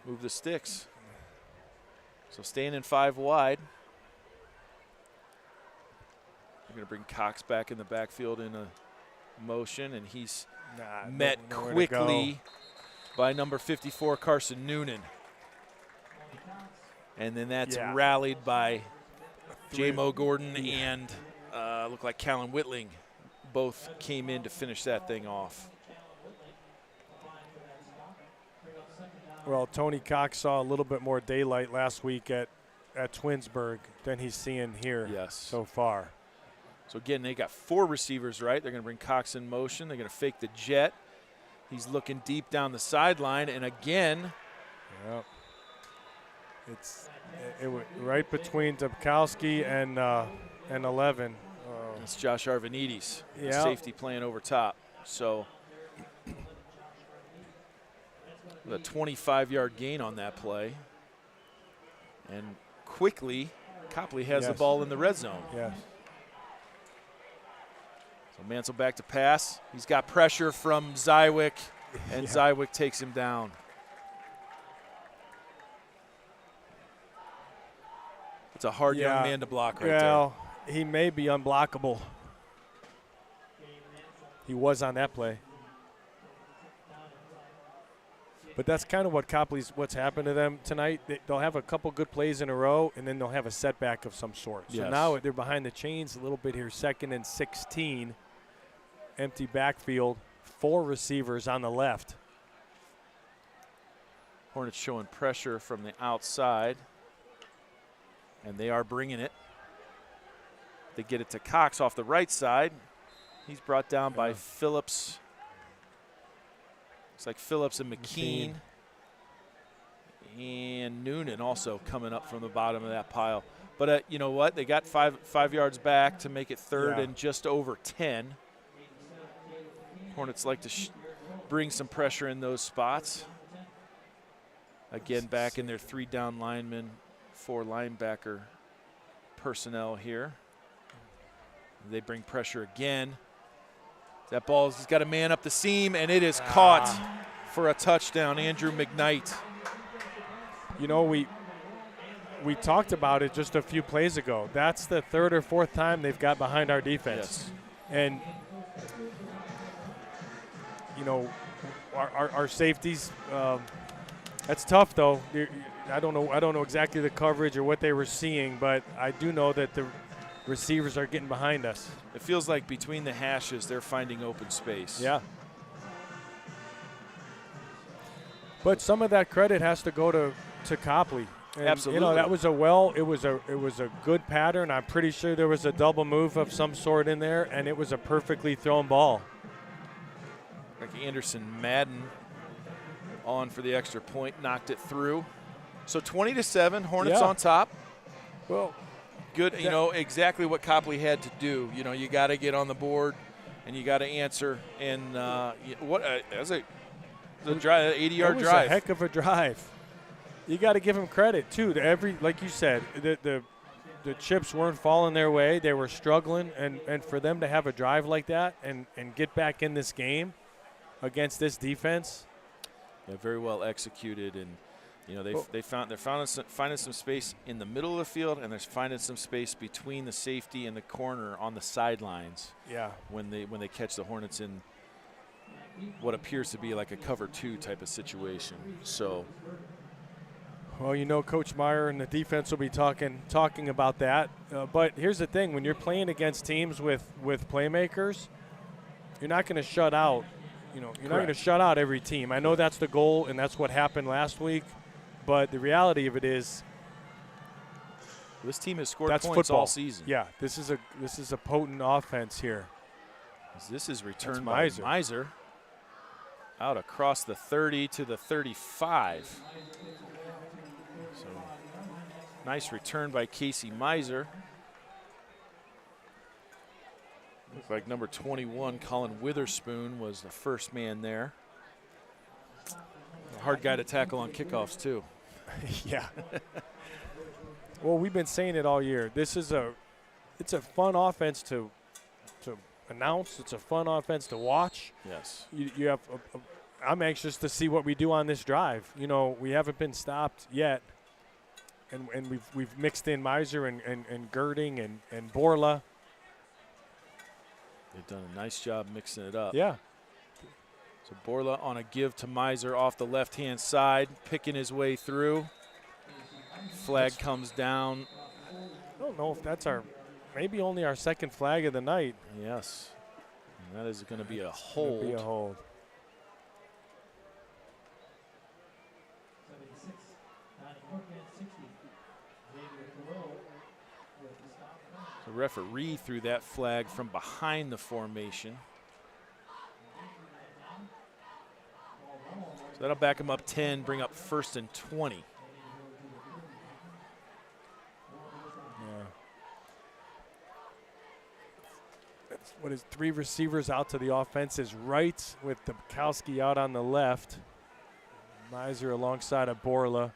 move the sticks. So staying in 5 wide. We're going to bring Cox back in the backfield in a motion, and he's met quickly by number 54, Carson Noonan. And then that's rallied by J-Mo Gordon and looked like Callan Whitling. Both came in to finish that thing off. Well, Tony Cox saw a little bit more daylight last week at Twinsburg than he's seeing here so far. So, again, they got 4 receivers, right? They're going to bring Cox in motion. They're going to fake the jet. He's looking deep down the sideline, and again. Yep. It was right between Dubkowski and 11. It's Josh Arvanites, safety playing over top. So with a 25-yard gain on that play. And quickly, Copley has the ball in the red zone. Yes. So Mansell back to pass. He's got pressure from Zywick, and Zywick takes him down. It's a hard young man to block right there. He may be unblockable. He was on that play. But that's kind of what's happened to them tonight. They'll have a couple good plays in a row, and then they'll have a setback of some sort. So now they're behind the chains a little bit here. 2nd and 16. Empty backfield. 4 receivers on the left. Hornets showing pressure from the outside. And they are bringing it. They get it to Cox off the right side. He's brought down by Phillips. Looks like Phillips and McKean. And Noonan also coming up from the bottom of that pile. But you know what? They got 5 yards back to make it 3rd and just over 10. Hornets like to bring some pressure in those spots. Again, back in their 3 down linemen, 4 linebacker personnel here. They bring pressure again. That ball's got a man up the seam, and it is caught for a touchdown. Andrew McKnight. You know, we talked about it just a few plays ago. That's the 3rd or 4th time they've got behind our defense. And, you know, our safeties, that's tough, though. I don't know exactly the coverage or what they were seeing, but I do know that the receivers are getting behind us. It feels like between the hashes, they're finding open space. Yeah. But some of that credit has to go to Copley. And, absolutely. You know, that was it was a good pattern. I'm pretty sure there was a double move of some sort in there, and it was a perfectly thrown ball. Anderson Madden on for the extra point, knocked it through. So 20-7, Hornets on top. Well, good, you know, exactly what Copley had to do. You know, you got to get on the board and you got to answer. And that was a 80-yard drive. It was a heck of a drive. You got to give him credit too. Like you said, the chips weren't falling their way. They were struggling, and for them to have a drive like that and get back in this game against this defense. Yeah, very well executed, and you know they're finding some space in the middle of the field, and they're finding some space between the safety and the corner on the sidelines. Yeah. When they catch the Hornets in what appears to be like a cover 2 type of situation. So. Well, you know, Coach Meyer and the defense will be talking about that. But here's the thing: when you're playing against teams with playmakers, you're not going to shut out. You know, you're not going to shut out every team. I know that's the goal, and that's what happened last week. But the reality of it is, this team has scored that's points football all season. Yeah, this is a potent offense here. This is returned by Miser out across the 30 to the 35. So nice return by Casey Miser. Looked like number 21, Colin Witherspoon, was the first man there. A hard guy to tackle on kickoffs, too. Yeah. Well, we've been saying it all year. It's a fun offense to announce. It's a fun offense to watch. Yes. You have. I'm anxious to see what we do on this drive. You know, we haven't been stopped yet, and we've mixed in Miser and Girding and Borla. They've done a nice job mixing it up. Yeah. So Borla on a give to Miser off the left-hand side, picking his way through. Flag comes down. I don't know if that's maybe only our second flag of the night. Yes. And that is going to be a hold. Be a hold. The referee threw that flag from behind the formation. So that'll back him up 10, bring up 1st and 20. Yeah. That's what is 3 receivers out to the offense's right with Dubkowski out on the left. Miser alongside of Borla.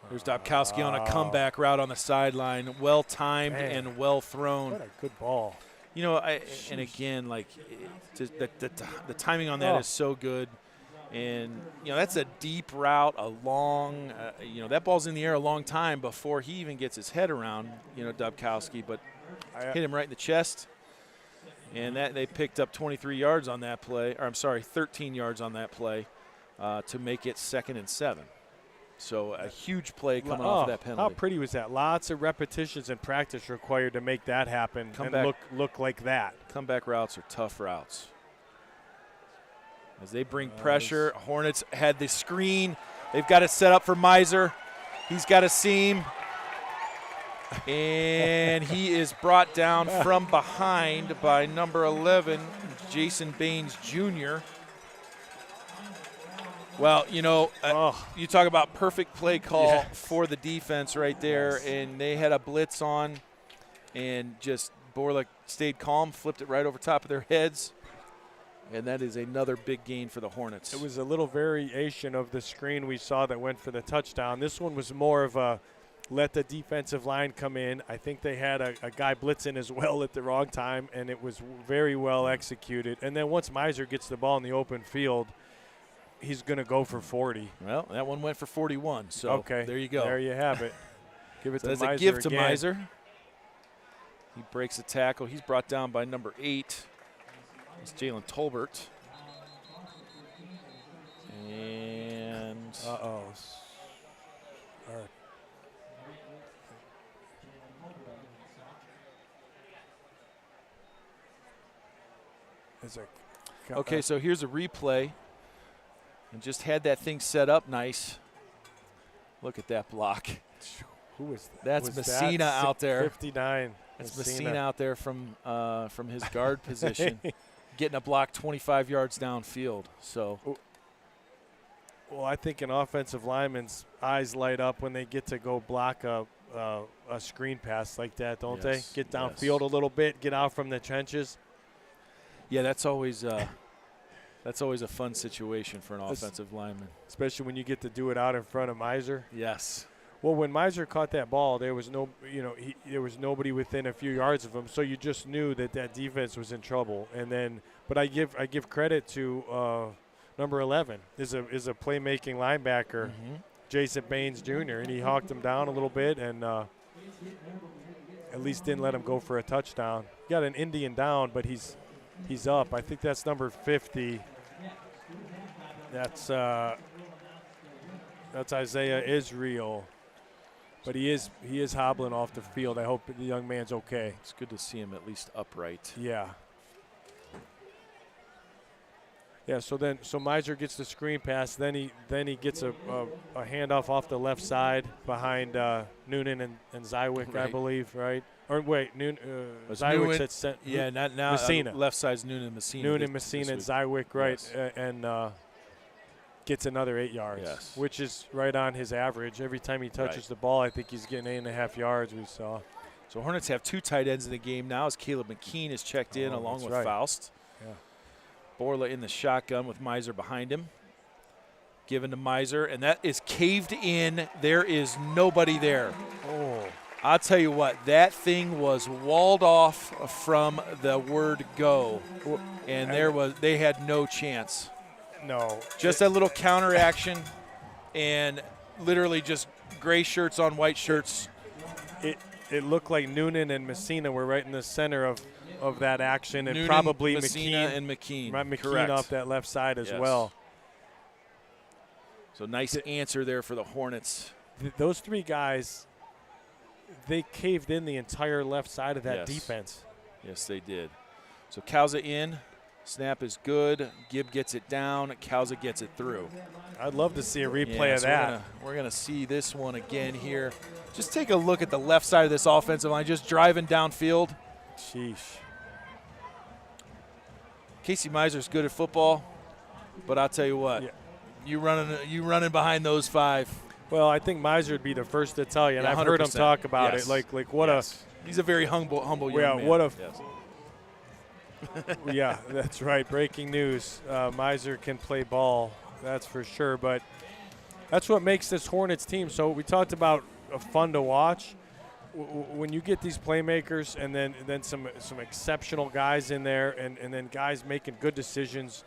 There's Dubkowski on a comeback route on the sideline. Well-timed and well-thrown. What a good ball. You know, and again, like, the timing on that is so good. And, you know, that's a deep route, a long, you know, that ball's in the air a long time before he even gets his head around, you know, Dubkowski. But hit him right in the chest. And they picked up 23 yards on that play. Or, I'm sorry, 13 yards on that play to make it 2nd and 7. So a huge play coming off of that penalty. How pretty was that? Lots of repetitions and practice required to make that happen look like that. Comeback routes are tough routes. As they bring pressure, Hornets had the screen. They've got it set up for Miser. He's got a seam. And he is brought down from behind by number 11, Jason Baines Jr. Well, you know, you talk about perfect play call for the defense right there, and they had a blitz on, and just Borla stayed calm, flipped it right over top of their heads, and that is another big gain for the Hornets. It was a little variation of the screen we saw that went for the touchdown. This one was more of a let the defensive line come in. I think they had a guy blitzing as well at the wrong time, and it was very well executed. And then once Miser gets the ball in the open field, he's going to go for 40. Well, that one went for 41, so there you go. There you have it. Give it to Miser a give to again. Miser. He breaks a tackle. He's brought down by number 8. It's Jalen Tolbert. And all right. Okay, so here's a replay. And just had that thing set up nice. Look at that block. Who was that? That's Messina out there. 59. That's Messina out there from his guard position, getting a block 25 yards downfield. So, well, I think an offensive lineman's eyes light up when they get to go block a screen pass like that, don't they? Get downfield a little bit, get out from the trenches. Yeah, that's always a fun situation for an offensive lineman, especially when you get to do it out in front of Miser. Yes. Well, when Miser caught that ball, there was there was nobody within a few yards of him, so you just knew that defense was in trouble. And then, but I give credit to number 11 is a playmaking linebacker, Jason Baines Jr., and he hawked him down a little bit and at least didn't let him go for a touchdown. Got an Indian down, but he's up. I think that's number 50. That's Isaiah Israel. But he is hobbling off the field. I hope the young man's okay. It's good to see him at least upright. Yeah. Yeah, so Miser gets the screen pass, then he gets a handoff off the left side behind Noonan and Zywick, right. I believe, right? Or wait, Zywick's at center. Yeah, not now. Messina. Left side's Noonan, Messina. Noonan, Messina, and Zywick, right? Yes. And gets another 8 yards, which is right on his average. Every time he touches the ball, I think he's getting 8.5 yards, we saw. So Hornets have 2 tight ends in the game now as Caleb McKean is checked in along with Faust. Yeah. Borla in the shotgun with Miser behind him. Given to Miser, and that is caved in. There is nobody there. Oh. I'll tell you what, that thing was walled off from the word go, and they had no chance. No. Just that little counter action and literally just gray shirts on white shirts. It looked like Noonan and Messina were right in the center of that action, and Noonan, probably Messina and McKean. Right, McKean Correct. off that left side as well. So nice answer there for the Hornets. Those 3 guys, they caved in the entire left side of that defense. Yes, they did. So Kauza in. Snap is good. Gibb gets it down. Kauza gets it through. I'd love to see a replay of that. We're going to see this one again here. Just take a look at the left side of this offensive line, just driving downfield. Sheesh. Casey Miser's good at football, but I'll tell you what, you running behind those 5. Well, I think Miser would be the first to tell you, and I've heard him talk about it. Like what he's a very humble young man. What a yeah, that's right. Breaking news. Miser can play ball, that's for sure. But that's what makes this Hornets team. So we talked about fun to watch. When you get these playmakers and then some exceptional guys in there and then guys making good decisions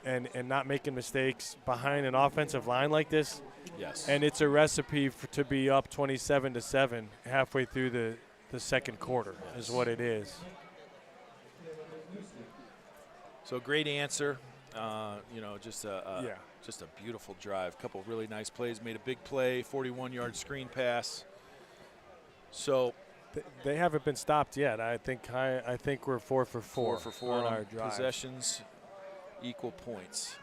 and not making mistakes behind an offensive line like this. Yes. And it's a recipe to be up 27-7 halfway through the second quarter is what it is. So great answer. Just a beautiful drive. Couple really nice plays. Made a big play, 41-yard screen pass. So they haven't been stopped yet. I think we're 4 for 4 on our drive. Possessions, equal points.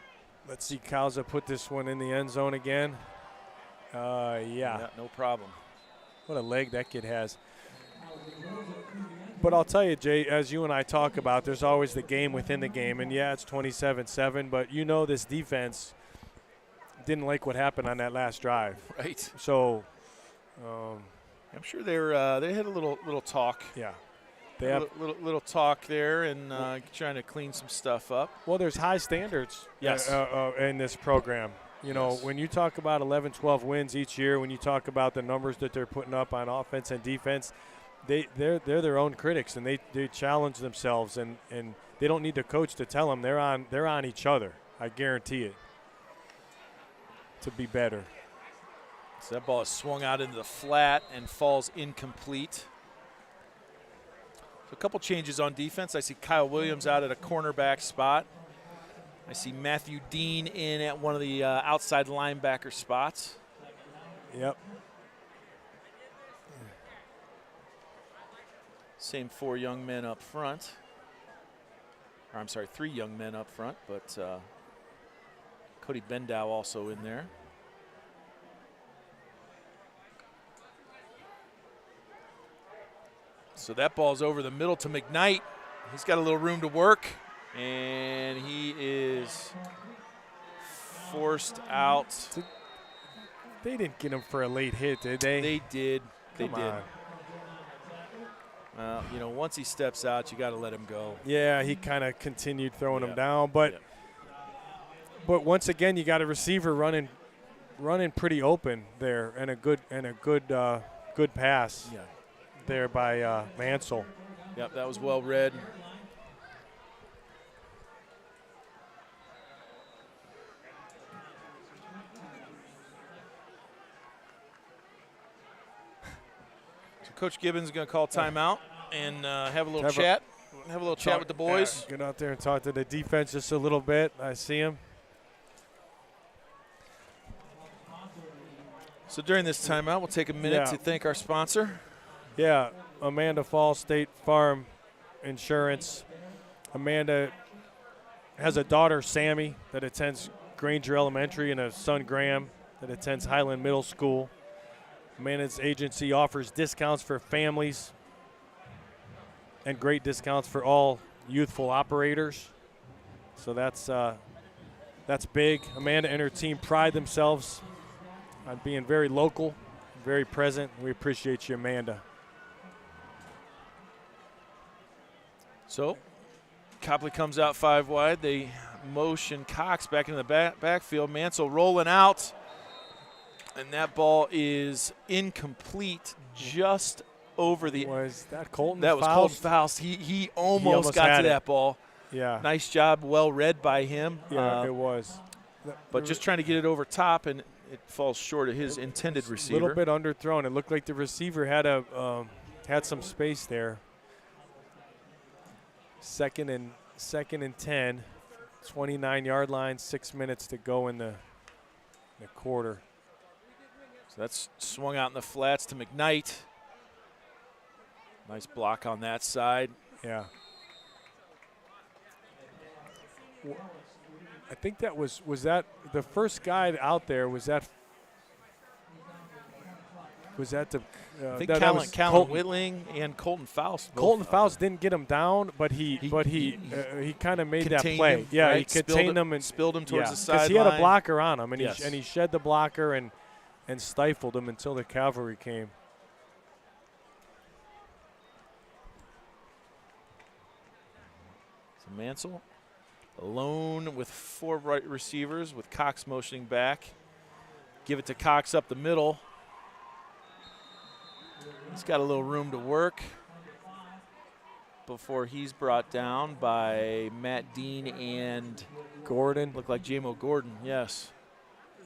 Let's see Kauza put this one in the end zone again. Yeah, no problem. What a leg that kid has. But I'll tell you, Jay, as you and I talk about, there's always the game within the game. And, yeah, it's 27-7, but this defense didn't like what happened on that last drive. Right. So I'm sure they had a little talk. Yeah. They have little talk there and trying to clean some stuff up. Well, there's high standards in this program. When you talk about 11, 12 wins each year, when you talk about the numbers that they're putting up on offense and defense, they're their own critics, and they challenge themselves, and they don't need the coach to tell them. They're on each other. I guarantee it. To be better. So that ball is swung out into the flat and falls incomplete. So a couple changes on defense. I see Kyle Williams out at a cornerback spot. I see Matthew Dean in at one of the outside linebacker spots. Yep. Same 4 young men up front. Or I'm sorry, 3 young men up front, but Cody Bendow also in there. So that ball's over the middle to McKnight. He's got a little room to work, and he is forced out. They didn't get him for a late hit, did they? They did. They Come did. on. Well, you know, once he steps out, you got to let him go. Yeah, he kind of continued throwing him down, Yeah. but once again, you got a receiver running pretty open there, and a good pass there by Mansell. Yep, that was well read. So Coach Gibbons is going to call timeout and have a little chat. Have a little chat with the boys. Get out there and talk to the defense just a little bit. I see him. So during this timeout, we'll take a minute to thank our sponsor. Yeah, Amanda Pfahl State Farm Insurance. Amanda has a daughter, Sammy, that attends Granger Elementary, and a son, Graham, that attends Highland Middle School. Amanda's agency offers discounts for families and great discounts for all youthful operators. So that's big. Amanda and her team pride themselves on being very local, very present. We appreciate you, Amanda. So Copley comes out 5 wide. They motion Cox back into the backfield. Mansell rolling out. And that ball is incomplete, just over the. Was that Colton? That was Colton Faust. He almost got to that ball. Yeah. Nice job, well read by him. Yeah, it was. But just trying to get it over top, and it falls short of his intended receiver. A little bit underthrown. It looked like the receiver had some space there. Second and 10, 29-yard line, 6 minutes to go in the quarter. So that's swung out in the flats to McKnight. Nice block on that side. Yeah. I think that was that the first guy out there, was that the I think that Callan Whitling and Colton Faust. Colton Faust didn't get him down, but he kind of made that play. Him, yeah, right? he contained him and spilled him towards the sideline. Because he had a blocker on him, and yes. he shed the blocker and stifled him until the cavalry came. So Mansell alone with 4 right receivers, with Cox motioning back. Give it to Cox up the middle. He's got a little room to work before he's brought down by Matt Dean and Gordon. Looked like J-Mo Gordon, yes.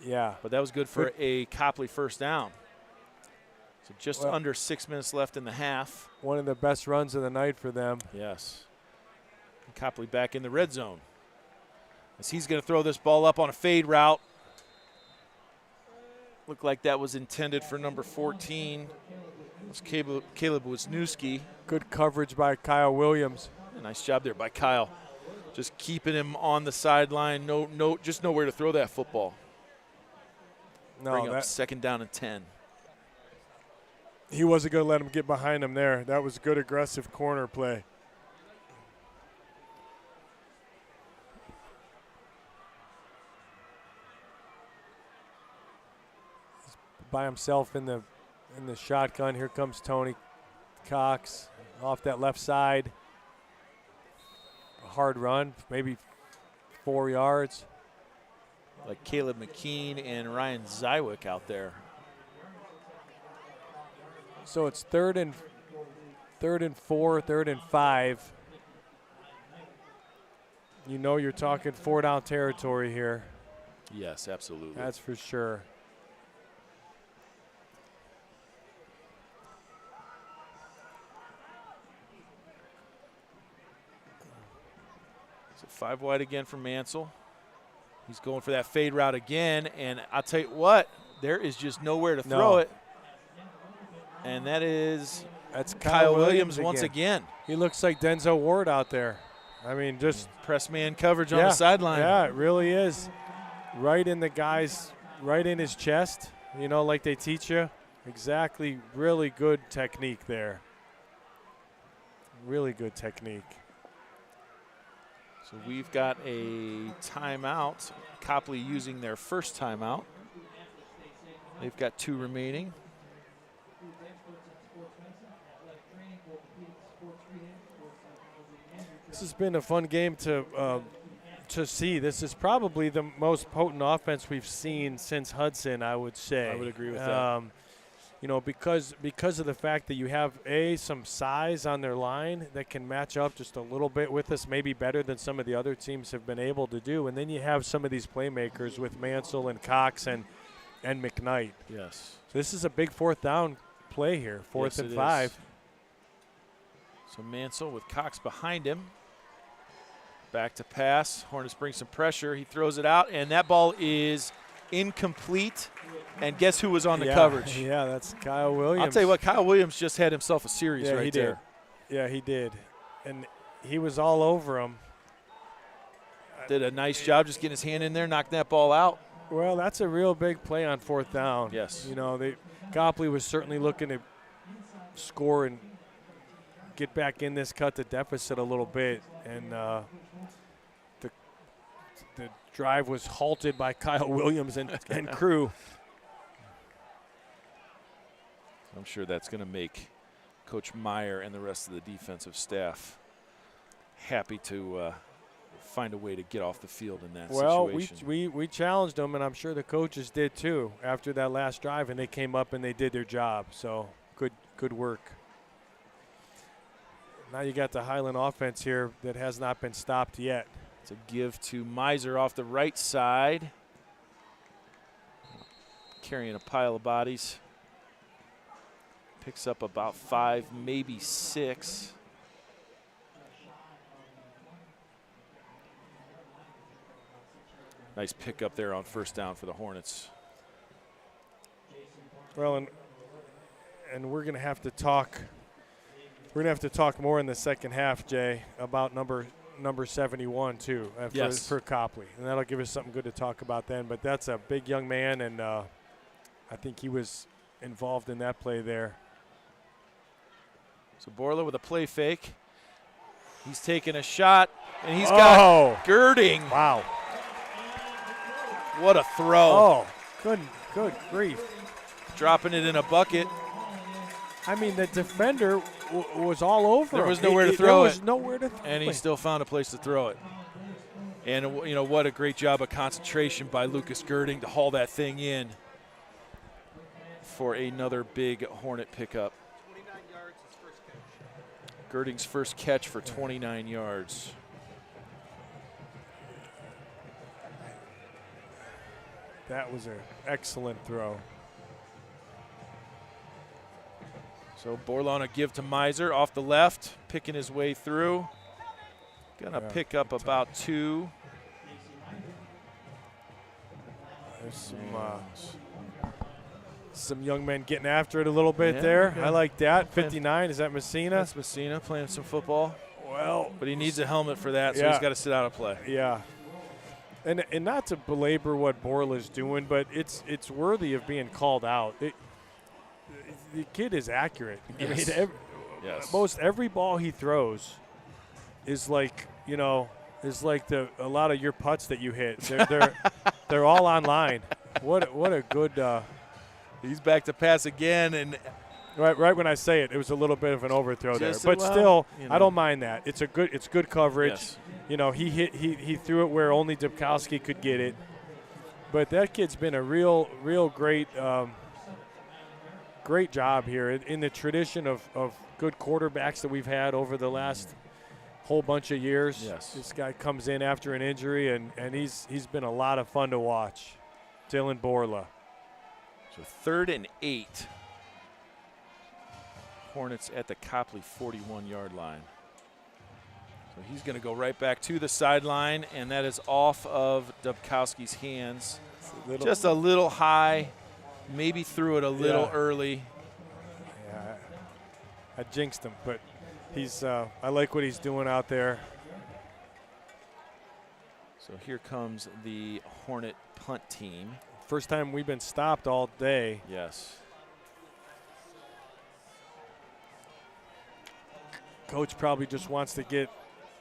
Yeah. But that was good for a Copley first down. So just under 6 minutes left in the half. One of the best runs of the night for them. Yes. And Copley back in the red zone, as he's going to throw this ball up on a fade route. Looked like that was intended for number 14. It was Caleb Wisniewski. Good coverage by Kyle Williams. Nice job there by Kyle. Just keeping him on the sideline. Just nowhere to throw that football. Bring up 2nd down and 10. He wasn't going to let him get behind him there. That was good aggressive corner play. By himself in the shotgun. Here comes Tony Cox off that left side. A hard run, maybe 4 yards. Like Caleb McKean and Ryan Zywick out there. So it's third and 4, 3rd and 5. You know you're talking 4-down territory here. Yes, absolutely. That's for sure. So 5 wide again for Mansell. He's going for that fade route again, and I'll tell you what, there is just nowhere to throw it. And that's Kyle Williams once again. He looks like Denzel Ward out there. I mean, just press man coverage on the sideline. Yeah, it really is. Right in the guy's, right in his chest, like they teach you. Exactly, really good technique there. Really good technique. So we've got a timeout. Copley using their first timeout. They've got 2 remaining. This has been a fun game to see. This is probably the most potent offense we've seen since Hudson, I would say. I would agree with that. You know, because of the fact that you have some size on their line that can match up just a little bit with us, maybe better than some of the other teams have been able to do. And then you have some of these playmakers with Mansell and Cox and McKnight. Yes. So this is a big 4th down play here, 4th and 5. So Mansell with Cox behind him. Back to pass. Hornets bring some pressure. He throws it out, and that ball is incomplete. And guess who was on the coverage? Yeah, that's Kyle Williams. I'll tell you what, Kyle Williams just had himself a series right there. Yeah, he did. And he was all over him. Did a nice job just getting his hand in there, knocking that ball out. Well, that's a real big play on 4th down. Yes. You know, Copley was certainly looking to score and get back in this, cut the deficit a little bit. And the drive was halted by Kyle Williams and crew. I'm sure that's going to make Coach Meyer and the rest of the defensive staff happy to find a way to get off the field in that situation. Well, we challenged them, and I'm sure the coaches did too after that last drive, and they came up and they did their job. So good work. Now you got the Highland offense here that has not been stopped yet. It's a give to Miser off the right side. Carrying a pile of bodies. Picks up about 5, maybe 6. Nice pickup there on 1st down for the Hornets. Well, and we're going to have to talk. We're going to have to talk more in the second half, Jay, about number 71 too, for Copley, and that'll give us something good to talk about then. But that's a big young man, and I think he was involved in that play there. So Borla with a play fake. He's taking a shot, and he's got Girding. Wow. What a throw. Oh, good grief. Dropping it in a bucket. I mean, the defender was all over him. There was nowhere to throw it. There was nowhere to throw it. And he still found a place to throw it. And, you know, what a great job of concentration by Lucas Girding to haul that thing in for another big Hornet pickup. Girding's first catch for 29 yards. That was an excellent throw. So Borla on a give to Miser off the left, picking his way through. Gonna pick up about 2. There's some young men getting after it a little bit there. I like that. 59, is that Messina? That's Messina playing some football. Well, but he needs a helmet for that, so he's got to sit out of play. Yeah. And not to belabor what Borla's doing, but it's worthy of being called out. The kid is accurate. Yes. I mean, most every ball he throws is like, you know, a lot of your putts that you hit. They're all online. What a good. He's back to pass again, and right when I say it, it was a little bit of an overthrow there, but still, you know, I don't mind that. It's good coverage. Yes. You know, he threw it where only Dubkowski could get it. But that kid's been a real great job here in the tradition of good quarterbacks that we've had over the last whole bunch of years. Yes. This guy comes in after an injury, and he's been a lot of fun to watch. Dylan Borla. So 3rd and 8. Hornets at the Copley 41-yard line. So he's going to go right back to the sideline, and that is off of Dubkowski's hands. Just a little high. Maybe threw it a little early. Yeah, I jinxed him, but he's. I like what he's doing out there. So here comes the Hornet punt team. First time we've been stopped all day. Yes. Coach probably just wants to get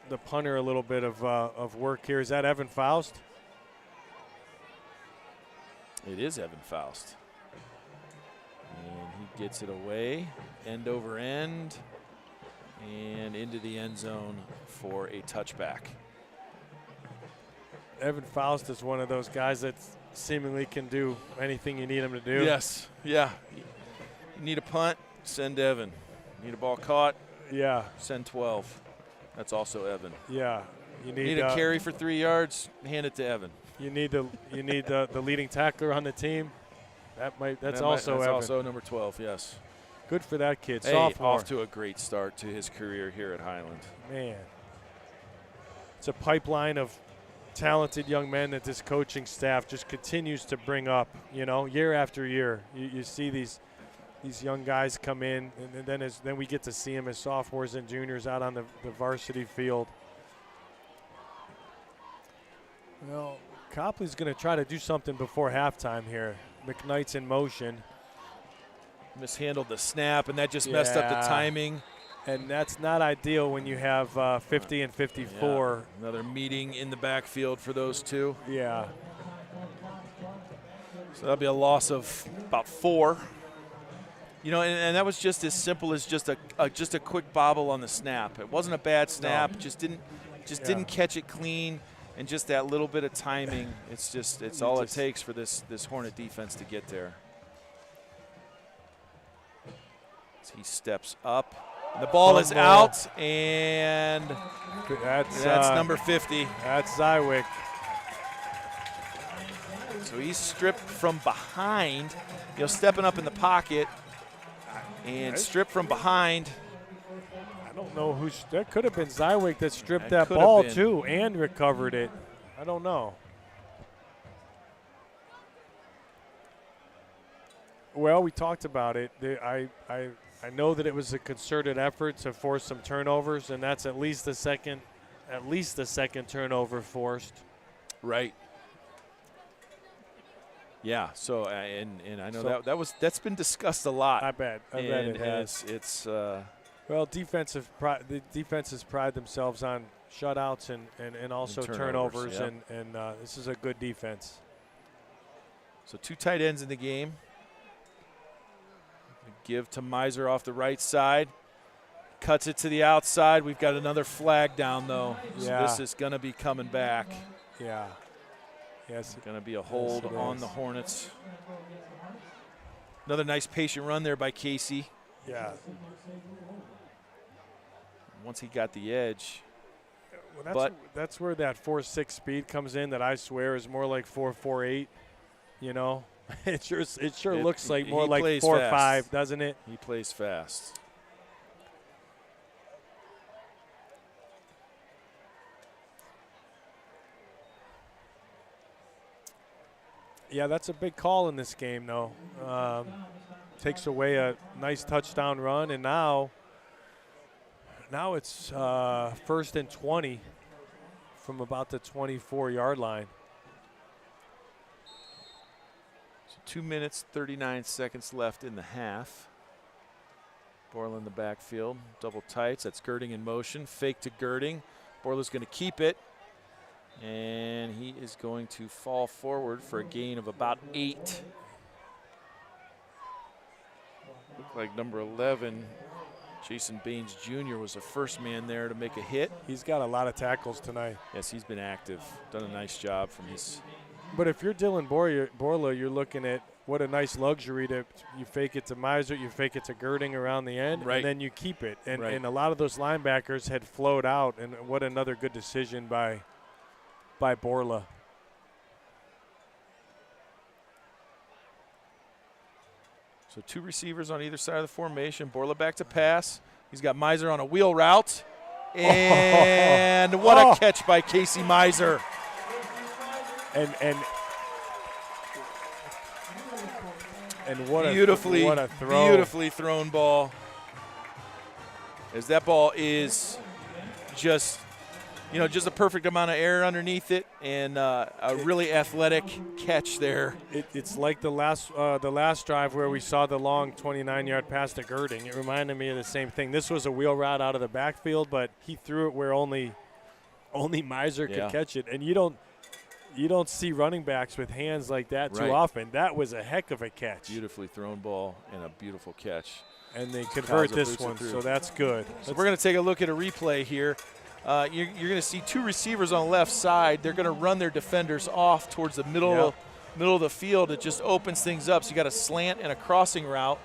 the punter a little bit of work here. Is that Evan Faust? It is Evan Faust. And he gets it away, end over end, and into the end zone for a touchback. Evan Faust is one of those guys that seemingly can do anything you need him to do. Yes, yeah. You need a punt, send Evan. Need a ball caught, yeah, send 12. That's also Evan. Yeah, you need a carry for 3 yards, hand it to Evan. You need the leading tackler on the team. That's also number 12. Yes. Good for that kid. Hey, sophomore. Off to a great start to his career here at Highland. Man, it's a pipeline of talented young men that this coaching staff just continues to bring up. You know, year after year, you see these young guys come in, and then we get to see them as sophomores and juniors out on the varsity field. Well, Copley's going to try to do something before halftime here. McKnight's in motion. Mishandled the snap, and that just messed up the timing. And that's not ideal when you have 50 and 54. Yeah. Another meeting in the backfield for those two. Yeah. So that'll be a loss of about 4. You know, and that was just as simple as just a quick bobble on the snap. It wasn't a bad snap. No. Just didn't catch it clean. And just that little bit of timing, it's all it takes for this Hornet defense to get there. As he steps up, the ball is out, and that's number 50. That's Zywick. So he's stripped from behind, stepping up in the pocket, and stripped from behind. I don't know that could have been Zywick that stripped that ball too and recovered it. I don't know. Well, we talked about it. I know that it was a concerted effort to force some turnovers, and that's at least the second turnover forced. Right. Yeah. So and I know that's been discussed a lot. I bet it has. It's well, the defenses pride themselves on shutouts and also turnovers, yep. and this is a good defense. So 2 tight ends in the game. Give to Miser off the right side. Cuts it to the outside. We've got another flag down, though. So this is going to be coming back. Yeah. Yes. Going to be a hold on the Hornets. Another nice patient run there by Casey. Yeah. Once he got the edge. Well, that's where that 4.6 speed comes in that I swear is more like 4.48, you know. It sure looks like more like 4.5, doesn't it? He plays fast. Yeah, that's a big call in this game, though. Takes away a nice touchdown run, and now it's 1st and 20 from about the 24-yard line. So 2 minutes, 39 seconds left in the half. Borla in the backfield, double tights. That's Girding in motion, fake to Girding. Borla's going to keep it, and he is going to fall forward for a gain of about 8. Looked like number 11, Jason Baines Jr. was the first man there to make a hit. He's got a lot of tackles tonight. Yes, he's been active. Done a nice job from his. But if you're Dylan Borla, you're looking at what a nice luxury to you fake it to Miser, you fake it to Girding around the end, right. And then you keep it. And a lot of those linebackers had flowed out, and what another good decision by Borla. So 2 receivers on either side of the formation. Borla back to pass. He's got Miser on a wheel route. And what a catch by Casey Miser. And what a throw. Beautifully thrown ball. As that ball is just just a perfect amount of air underneath it, and a really athletic catch there. It's like the last drive where we saw the long 29-yard pass to Girding. It reminded me of the same thing. This was a wheel route out of the backfield, but he threw it where only Miser could catch it. And you don't see running backs with hands like that too often. That was a heck of a catch. Beautifully thrown ball and a beautiful catch. And they convert this one, so that's good. So we're going to take a look at a replay here. You're going to see two receivers on the left side. They're going to run their defenders off towards the middle of the field. It just opens things up. So you got a slant and a crossing route,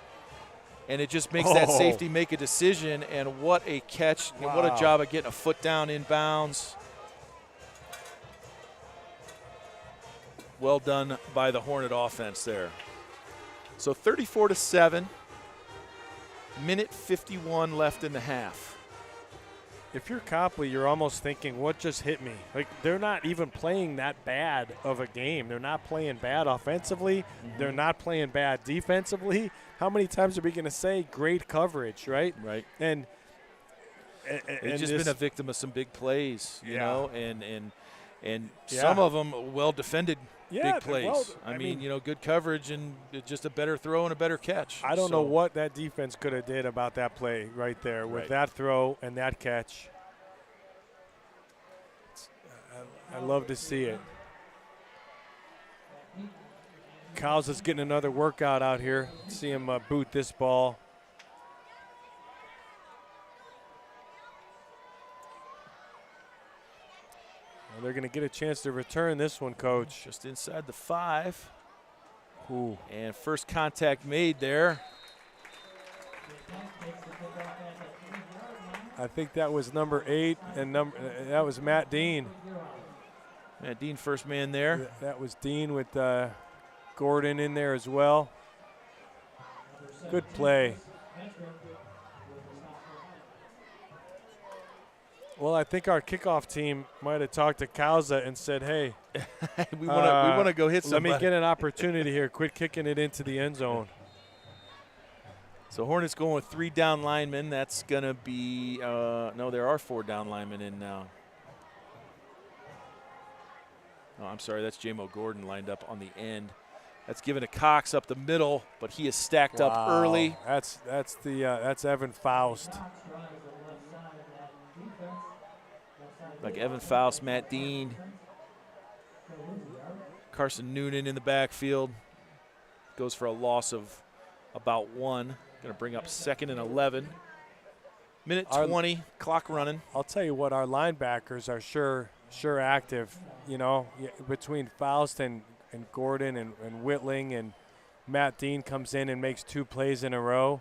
and it just makes that safety make a decision. And what a catch. Wow. What a job of getting a foot down inbounds. Well done by the Hornet offense there. So 34-7, minute 51 left in the half. If you're Copley, you're almost thinking, what just hit me? Like, they're not even playing that bad of a game. They're not playing bad offensively. Mm-hmm. They're not playing bad defensively. How many times are we going to say great coverage, right? Right. And it's just been a victim of some big plays, you know, and Yeah. some of them well-defended Yeah, big plays. well, I mean, good coverage and just a better throw and a better catch. I don't know what that defense could have did about that play right there with that throw and that catch. I love to see it. Cowles is getting another workout out here. See him boot this ball. Well, they're going to get a chance to return this one, Coach. Just inside the 5. Ooh. And first contact made there. I think that was number 8, and that was Matt Dean. Matt Dean, first man there. That was Dean with Gordon in there as well. Good play. Well, I think our kickoff team might have talked to Kauza and said, hey, we want to go hit somebody. Let me get an opportunity here. Quit kicking it into the end zone. So Hornets going with 3 down linemen. That's going to be no, there are 4 down linemen in now. Oh, I'm sorry, that's J-Mo Gordon lined up on the end. That's given to Cox up the middle, but he is stacked up early. That's Evan Faust. Like Evan Faust, Matt Dean, Carson Noonan in the backfield. Goes for a loss of about 1. Going to bring up 2nd and 11. Minute 20, clock running. I'll tell you what, our linebackers are sure active. Between Faust and Gordon and Whitling, and Matt Dean comes in and makes 2 plays in a row.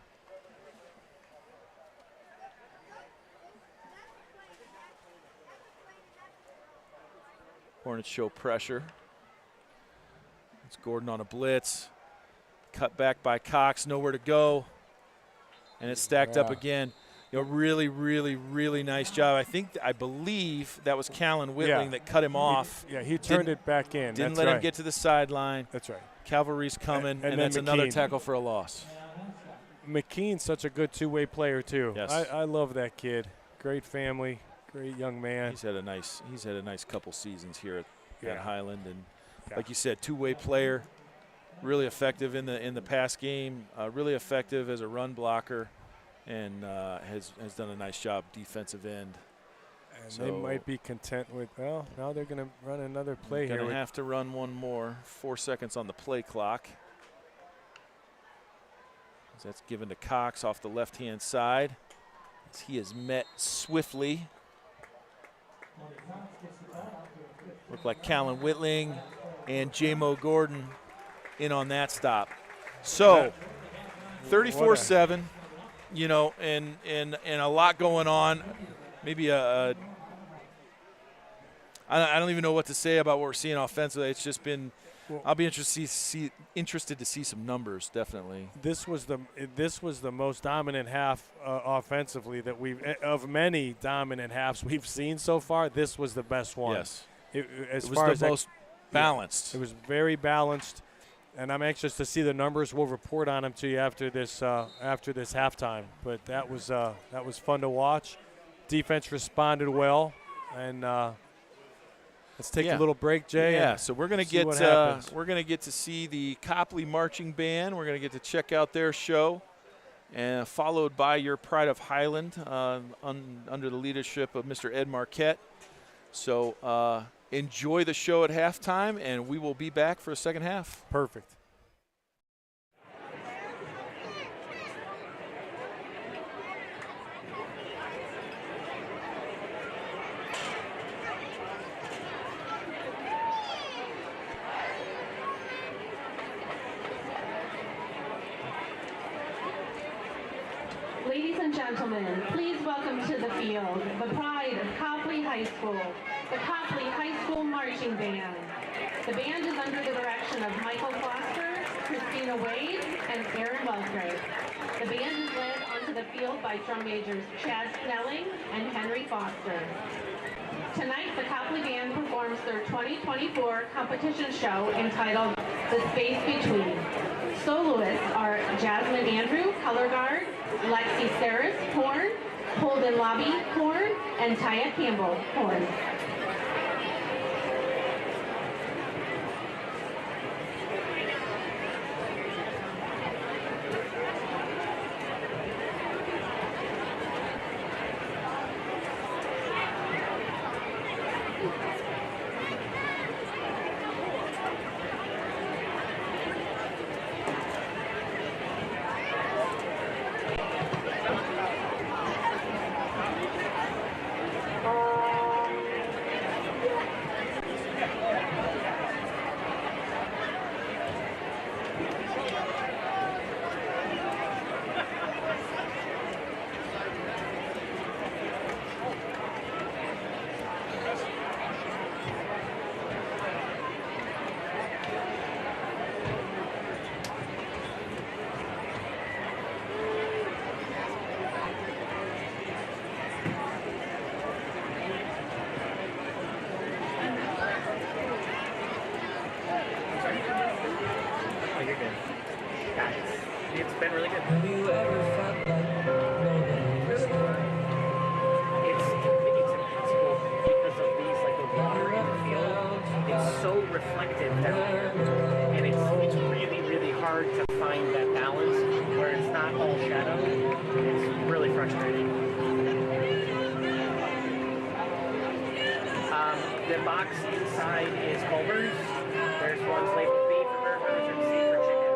Hornets show pressure. It's Gordon on a blitz. Cut back by Cox, nowhere to go. And it's stacked up again. Really, really, really nice job. I believe that was Callan Whitling that cut him off. He turned it back in. Didn't let him get to the sideline. That's right. Cavalry's coming, and that's McKean. another tackle for a loss. McKean's such a good two-way player too. Yes. I love that kid. Great family, great young man. He's had a nice couple seasons here at Highland, and like you said, two-way player, really effective in the pass game, really effective as a run blocker, and has done a nice job defensive end. And so they might be content with, well, now they're going to run another play here. Going to have to run one more. 4 seconds on the play clock. That's given to Cox off the left-hand side. As he is met swiftly. Looked like Callan Whitling and J-Mo Gordon in on that stop. So 34-7, and a lot going on. Maybe I don't even know what to say about what we're seeing offensively. It's just been. I'll be interested to see some numbers. Definitely. This was the most dominant half offensively that of many dominant halves we've seen so far. This was the best one. Yes. It was the most balanced. It was very balanced, and I'm anxious to see the numbers. We'll report on them to you after this halftime. But that was fun to watch. Defense responded well, And let's take a little break, Jay. Yeah, so we're gonna get to see the Copley marching band. We're gonna get to check out their show, and followed by your Pride of Highland under the leadership of Mr. Ed Marquette. So enjoy the show at halftime, and we will be back for the second half. Perfect. Ladies and gentlemen, please welcome to the field the pride of Copley High School, the Copley High School Marching Band. The band is under the direction of Michael Foster, Christina Wade, and Aaron Wellsgrave. The band is led onto the field by drum majors Chad Snelling and Henry Foster. Tonight, the Copley Band performs their 2024 competition show entitled The Space Between. Soloists are Jasmine Andrew, color guard, Lexi Saris, horn, Holden Lobby, horn, and Taya Campbell, horn. It's been really good. Have you ever felt like It's impossible because of these, like the water in the field. It's so reflective down here, and it's really, really hard to find that balance where it's not all shadow. It's really frustrating. The box inside is Culver's. There's ones labeled B for burgers and C for chicken.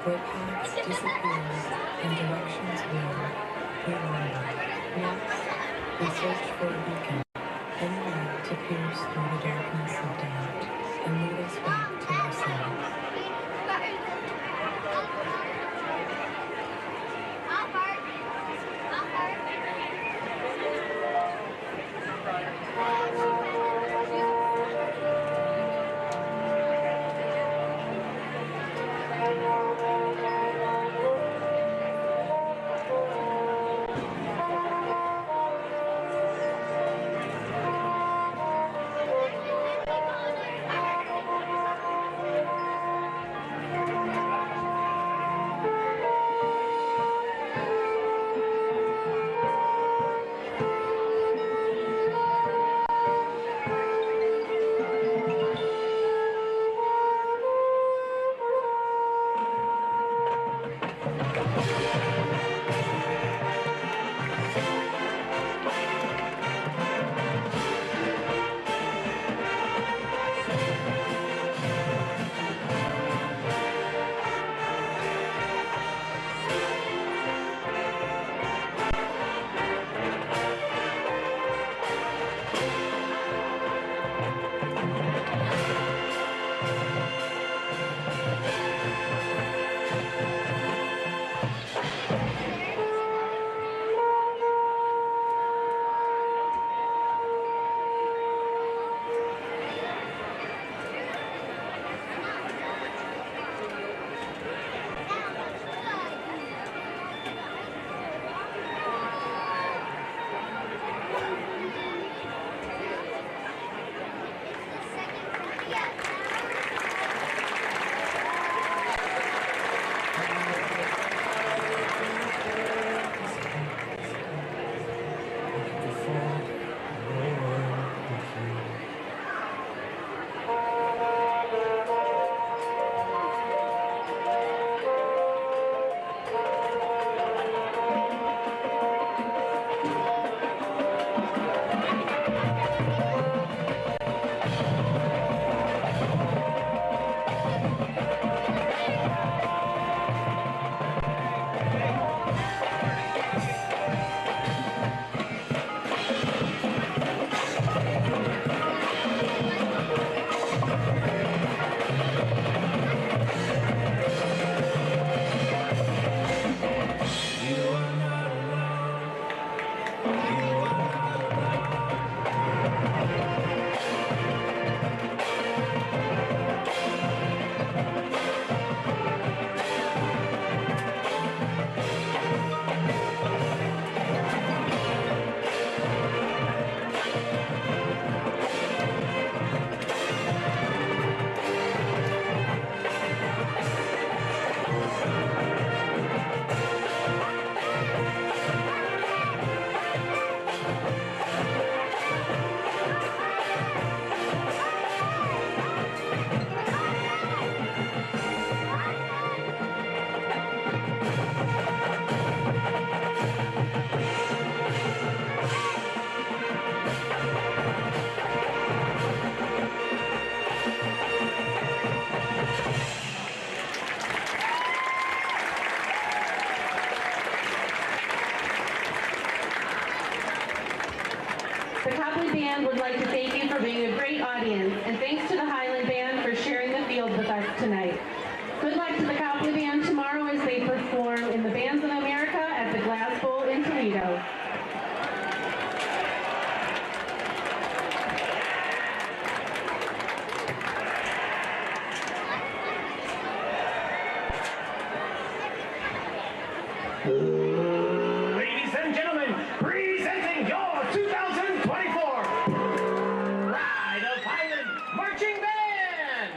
Where paths disappear and directions veer, we wander. Next, we search for a beacon and light to pierce through the darkness of doubt and lead us back to ourselves. The Copley Band would like to thank you for being a great audience, and thanks to the Highland Band for sharing the field with us tonight. Good luck to the Copley Band tomorrow as they perform in the Bands of America at the Glass Bowl in Toledo. Ladies and gentlemen, presenting your 2024 Pride of Highland Marching Band!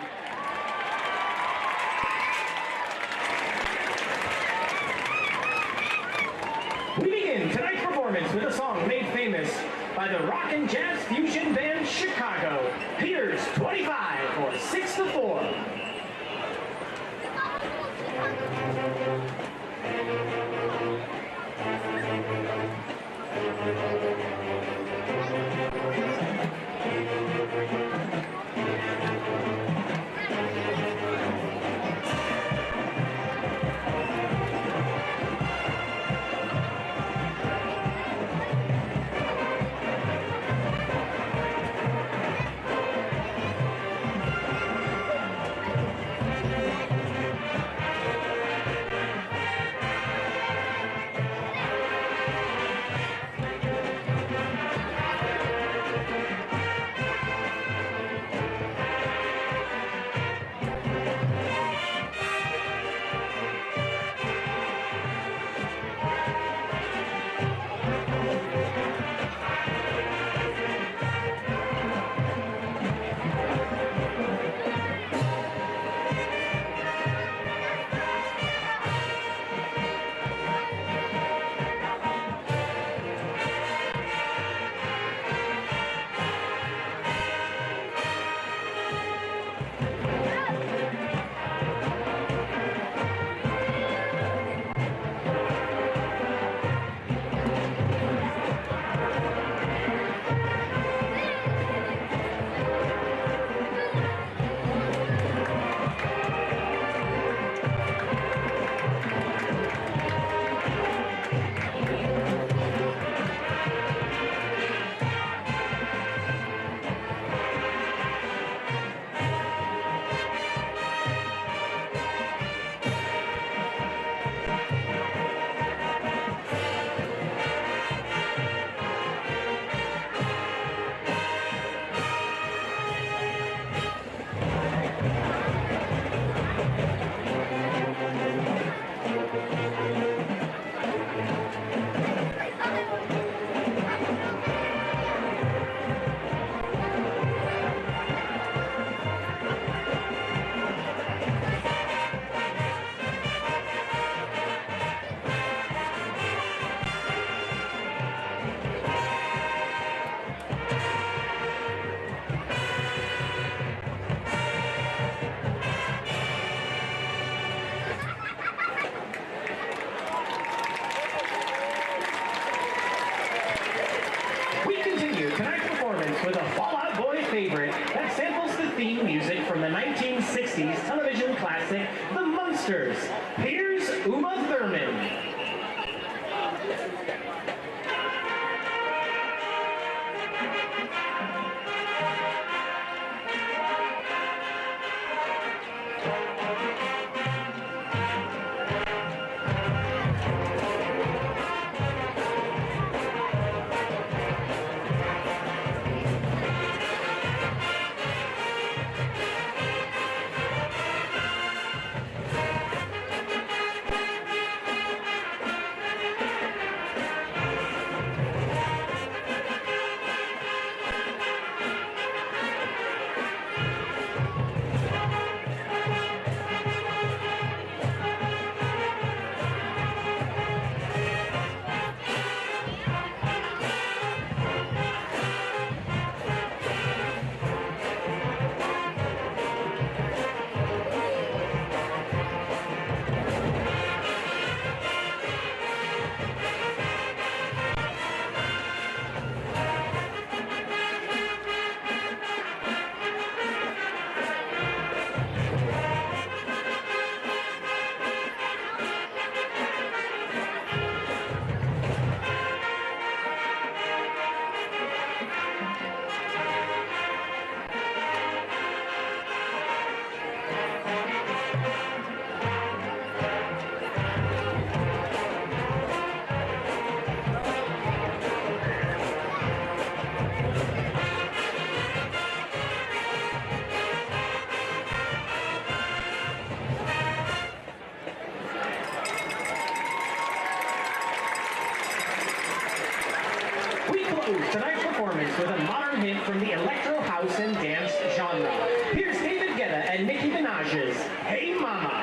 We begin tonight's performance with a song made famous by the rock and jazz fusion band Chicago, Piers 25 or 6-4. NBC's television classic, The Munsters. Here's Uma Thurman. Tonight's performance with a modern hit from the electro house and dance genre. Here's David Guetta and Nicki Minaj's Hey Mama.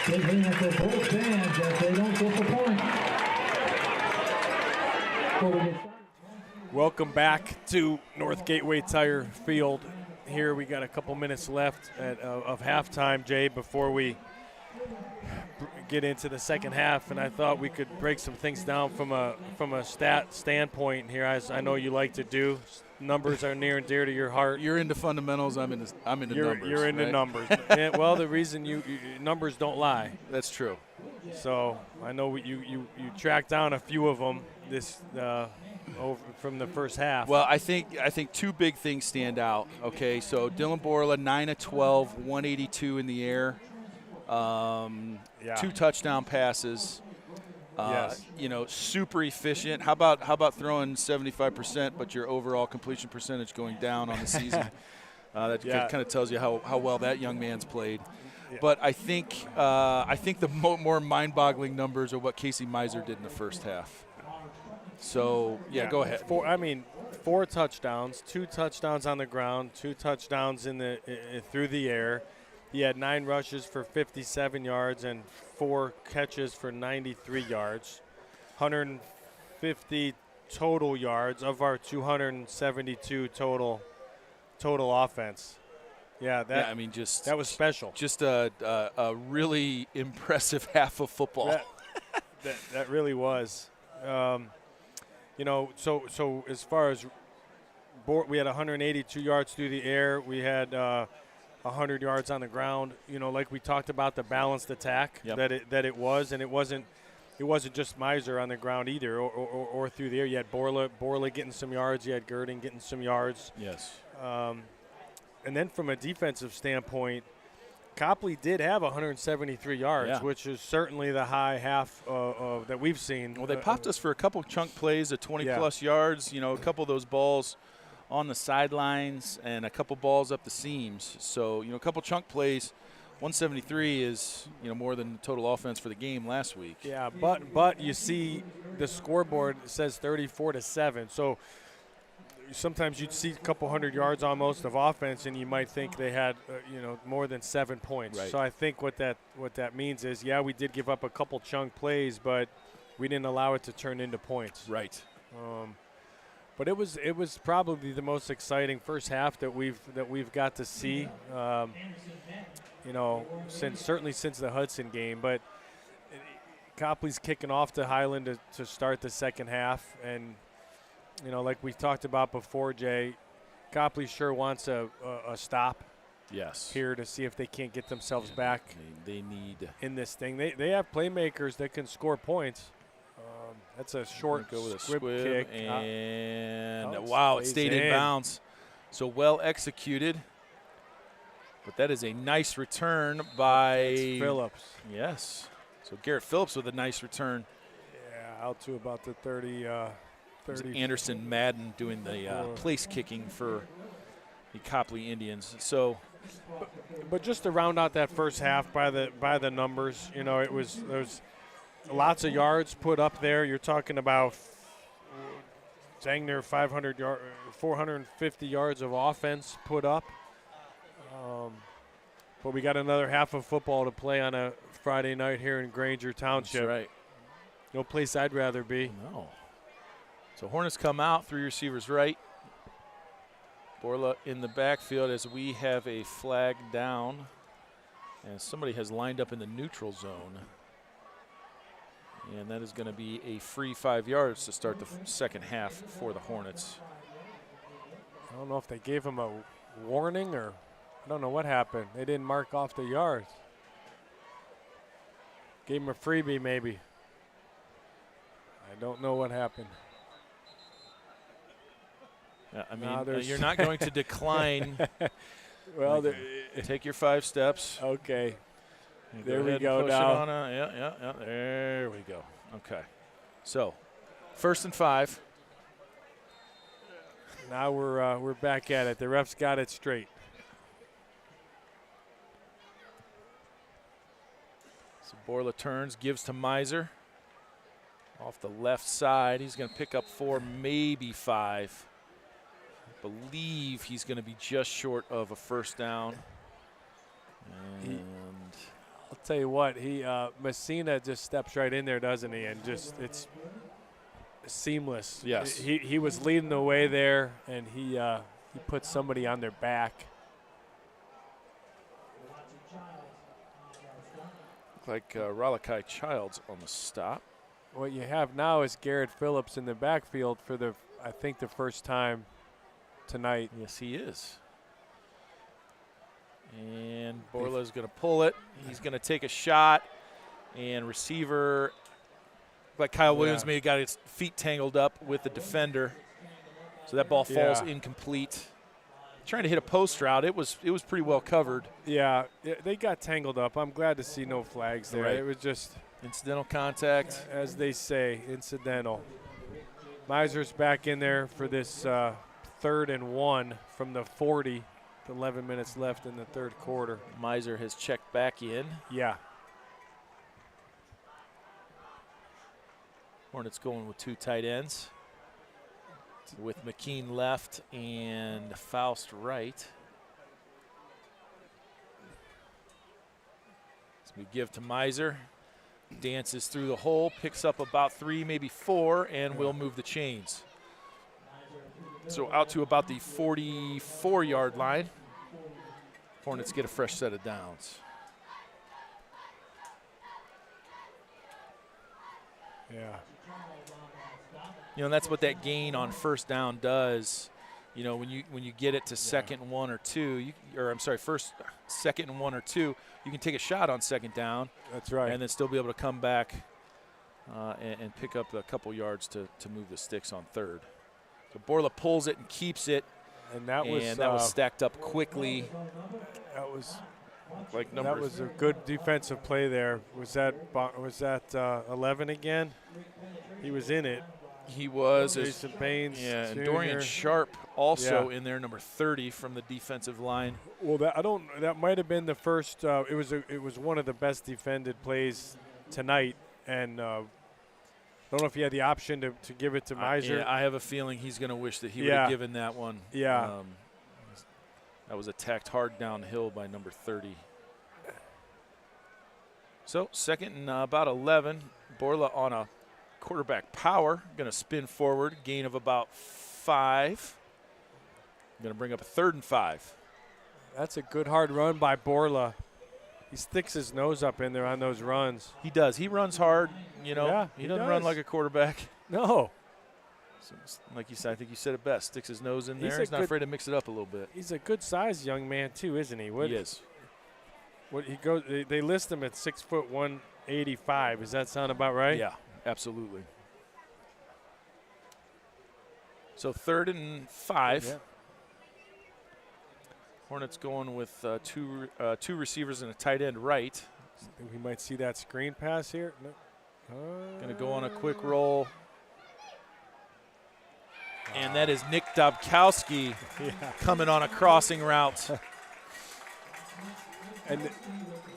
Big hand for both bands as they don't get the point. Welcome back to North Gateway Tire Field. Here we got a couple minutes left of halftime, Jay, before we get into the second half, and I thought we could break some things down from a stat standpoint here, as I know you like to do. Numbers are near and dear to your heart. You're into fundamentals. I'm into numbers. You're into right? numbers. And, well, the reason you numbers don't lie. That's true. So I know you tracked down a few of them over from the first half. Well, I think two big things stand out. Okay, so Dylan Borla, 9 of 12, 182 in the air, 2 touchdown passes. Yes. Super efficient. How about throwing 75%, but your overall completion percentage going down on the season? That kind of tells you how well that young man's played. Yeah. But I think the more mind-boggling numbers are what Casey Miser did in the first half. So go ahead. 4 touchdowns, 2 touchdowns on the ground, 2 touchdowns through the air. He had 9 rushes for 57 yards and 4 catches for 93 yards, 150 total yards of our 272 total offense. That was special. Just a really impressive half of football. That really was. So as far as we had 182 yards through the air, we had 100 yards on the ground. Like we talked about, the balanced attack that it was, and it wasn't just Miser on the ground either, or through the air. You had Borla getting some yards. You had Girding getting some yards. Yes. And then from a defensive standpoint, Copley did have 173 yards, which is certainly the high half of that we've seen. Well, they popped us for a couple chunk plays of 20-plus yards. A couple of those balls on the sidelines and a couple balls up the seams. So, a couple chunk plays. 173 is, more than the total offense for the game last week. Yeah, but you see the scoreboard says 34-7. So sometimes you'd see a couple hundred yards almost of offense, and you might think they had, more than 7 points. Right. So I think what that means is, we did give up a couple chunk plays, but we didn't allow it to turn into points. Right. But it was probably the most exciting first half that we've got to see. Since the Hudson game, but Copley's kicking off to Highland to start the second half, and like we talked about before, Jay, Copley sure wants a stop. Yes. Here to see if they can't get themselves back. They need in this thing. They have playmakers that can score points. That's a short squib kick, and wow, it stayed in bounds. So well executed. But that is a nice return by Phillips. Yes. So Garrett Phillips with a nice return. Yeah, out to about the 30. Anderson Madden doing the place kicking for the Copley Indians. So, but just to round out that first half by the numbers, there's lots of yards put up there. You're talking about dang near 450 yards of offense put up. But we got another half of football to play on a Friday night here in Granger Township. That's right. No place I'd rather be. No. So Hornets come out, 3 receivers right. Borla in the backfield as we have a flag down. And somebody has lined up in the neutral zone. And that is going to be a free 5 yards to start the second half for the Hornets. I don't know if they gave him a warning or I don't know what happened. They didn't mark off the yards. Gave him a freebie maybe. I don't know what happened. I mean, you're not going to decline. Well, Take your 5 steps. Okay. There we go now. Yeah. There we go. Okay. So, 1st and 5. Now we're back at it. The refs got it straight. So Borla turns, gives to Miser. Off the left side, he's going to pick up 4, maybe 5. I believe he's going to be just short of a 1st down. And I'll tell you what, Messina just steps right in there, doesn't he? And just it's seamless. Yes. He was leading the way there, and he put somebody on their back. look like Ralakai Childs on the stop. What you have now is Garrett Phillips in the backfield for I think the first time tonight. Yes, he is. And Borla is going to pull it. He's going to take a shot. And receiver, like Kyle Williams, maybe got his feet tangled up with the defender. So that ball falls incomplete. Trying to hit a post route. It was pretty well covered. Yeah, they got tangled up. I'm glad to see no flags there. Right. It was just incidental contact. As they say, incidental. Miser's back in there for this 3rd and 1 from the 40. 11 minutes left in the 3rd quarter. Miser has checked back in. Yeah. Hornets going with 2 tight ends, with McKean left and Faust right. So we give to Miser. Dances through the hole, picks up about 3, maybe 4, and will move the chains. So out to about the 44-yard line. Hornets get a fresh set of downs. Yeah. You know, that's what that gain on 1st down does. You know, when you get it to 2nd and 1 or 2, first, 2nd and 1 or 2, you can take a shot on 2nd down. That's right. And then still be able to come back and pick up a couple yards to move the sticks on 3rd. So Borla pulls it and keeps it. And that was stacked up quickly. That was like that was a good defensive play there. Was that 11 again? He was in it. He was. Jason Baines. Yeah, and Jr. Dorian Sharp also in there, number 30 from the defensive line. Well, that might have been the first. It was one of the best defended plays tonight, and I don't know if he had the option to give it to Miser. Yeah, I have a feeling he's going to wish that he would have given that one. Yeah. That was attacked hard downhill by number 30. So 2nd and about 11. Borla on a quarterback power. Going to spin forward. Gain of about 5. Going to bring up a 3rd and 5. That's a good hard run by Borla. He sticks his nose up in there on those runs. He does. He runs hard. You know, yeah, he doesn't run like a quarterback. No. So, like you said, I think you said it best. Sticks his nose in there. He's not afraid to mix it up a little bit. He's a good-sized young man too, isn't he? He is. What he goes? They list him at 6 foot 185. Does that sound about right? Yeah, absolutely. So 3rd and 5. Yeah. Hornets going with two receivers and a tight end right. We might see that screen pass here. No. Going to go on a quick roll. And that is Nick Dobkowski coming on a crossing route. And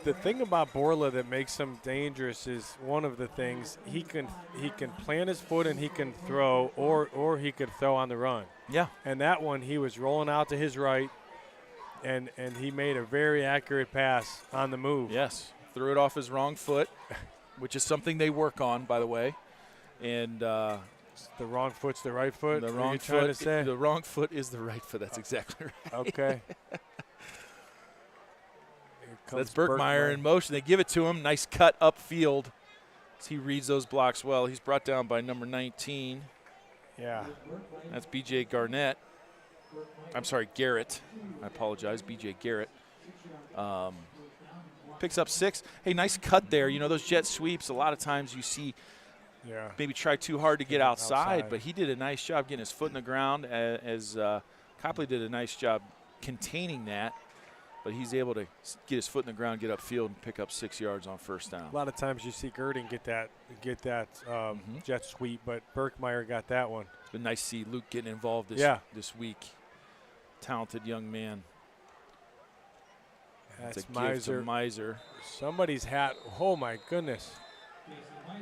the thing about Borla that makes him dangerous is one of the things he can plant his foot and he can throw, or he could throw on the run. Yeah. And that one, he was rolling out to his right, and he made a very accurate pass on the move. Yes. Threw it off his wrong foot, which is something they work on, by the way. And the wrong foot's the right foot. The wrong foot. The wrong foot is the right foot. That's exactly right. Okay. That's Burkmeyer in motion. They give it to him. Nice cut upfield. He reads those blocks well. He's brought down by number 19. Yeah. That's B.J. Garnett. I'm sorry, Garrett. I apologize, B.J. Garrett. Picks up 6. Hey, nice cut there. You know, those jet sweeps, a lot of times you see maybe try too hard to get outside, but he did a nice job getting his foot in the ground as Copley did a nice job containing that. But he's able to get his foot in the ground, get upfield, and pick up 6 yards on first down. A lot of times you see Girding get that jet sweep, but Berkmeyer got that one. It's been nice to see Luke getting involved this week. Talented young man. That's a gift to Miser. Somebody's hat. Oh, my goodness.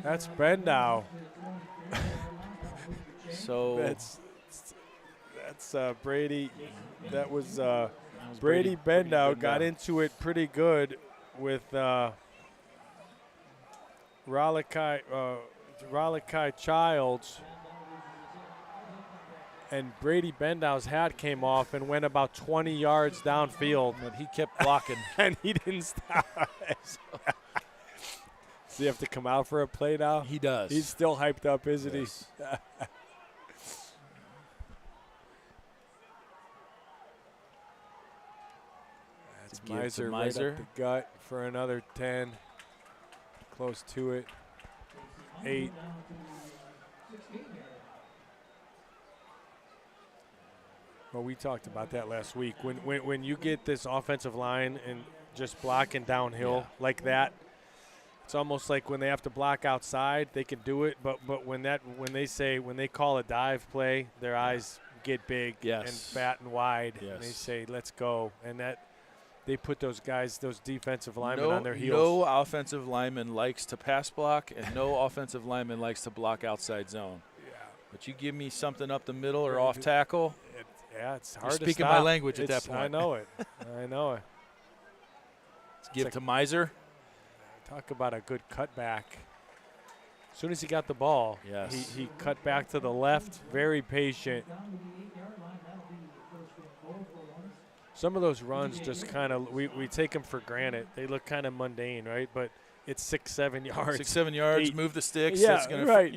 That's Bendow. So that's Brady. That was Brady Bendow got into it pretty good with Ralakai Childs. And Brady Bendow's hat came off and went about 20 yards downfield. And he kept blocking. And he didn't stop. Does he have to come out for a play now? He does. He's still hyped up, isn't he? That's Miser right up the gut for another 10. Close to it. 8. Well, we talked about that last week. When you get this offensive line and just blocking downhill like that, it's almost like when they have to block outside, they can do it. But when they call a dive play, their eyes get big and fat and wide, and they say, "Let's go." And that they put those defensive linemen on their heels. No offensive lineman likes to pass block, and no offensive lineman likes to block outside zone. Yeah. But you give me something up the middle or off tackle. It's hard to stop. Speaking my language at that point. I know it. I know it. Let's give to Miser. Talk about a good cutback. As soon as he got the ball, he cut back to the left, very patient. Some of those runs just kind of, we take them for granted. They look kind of mundane, right? But it's 6-7 yards. 6-7 yards, 8. Move the sticks. Yeah, that's gonna, right.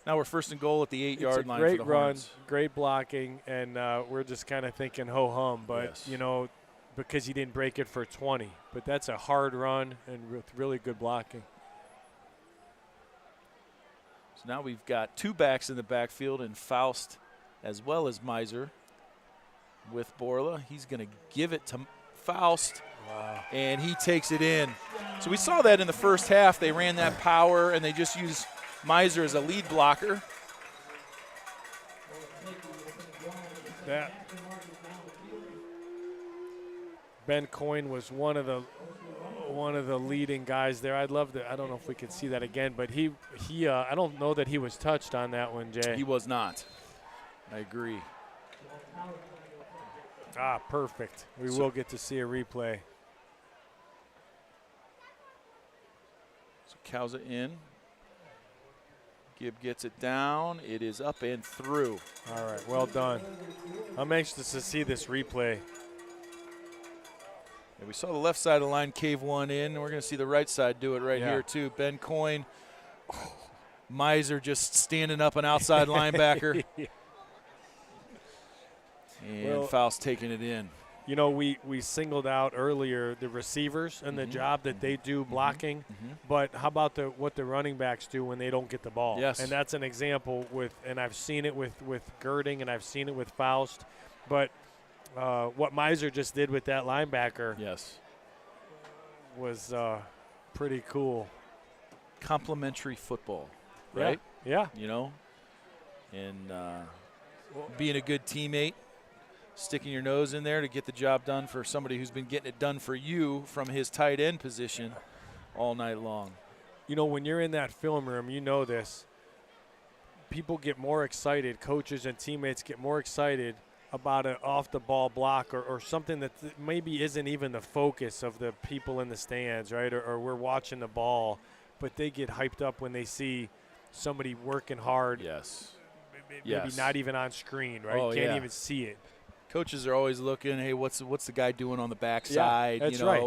Now we're first and goal at the 8-yard line great for the run, Hornets. great blocking, and we're just kind of thinking ho-hum. But, because he didn't break it for 20. But that's a hard run and with really good blocking. So now we've got 2 backs in the backfield, and Faust as well as Miser with Borla. He's going to give it to Faust, and he takes it in. So we saw that in the first half. They ran that power, and they just used Miser as a lead blocker. Ben Coyne was one of the leading guys there. I'd love to. I don't know if we could see that again, but he I don't know that he was touched on that one, Jay. He was not. I agree. Perfect. We will get to see a replay. So Kauza in. Gibb gets it down. It is up and through. All right, well done. I'm anxious to see this replay. And we saw the left side of the line cave one in. We're going to see the right side do it here, too. Ben Coyne. Miser just standing up an outside linebacker. And Faust taking it in. We singled out earlier the receivers and the job that they do blocking, but how about what the running backs do when they don't get the ball? Yes. And that's an example and I've seen it with Girding and I've seen it with Faust, but what Miser just did with that linebacker was pretty cool. Complimentary football, right? Yeah. And being a good teammate. Sticking your nose in there to get the job done for somebody who's been getting it done for you from his tight end position all night long. When you're in that film room, this. People get more excited. Coaches and teammates get more excited about an off-the-ball block or something that maybe isn't even the focus of the people in the stands, right? Or we're watching the ball, but they get hyped up when they see somebody working hard. Yes. Maybe not even on screen, right? You can't even see it. Coaches are always looking, hey, what's the guy doing on the backside? That's right.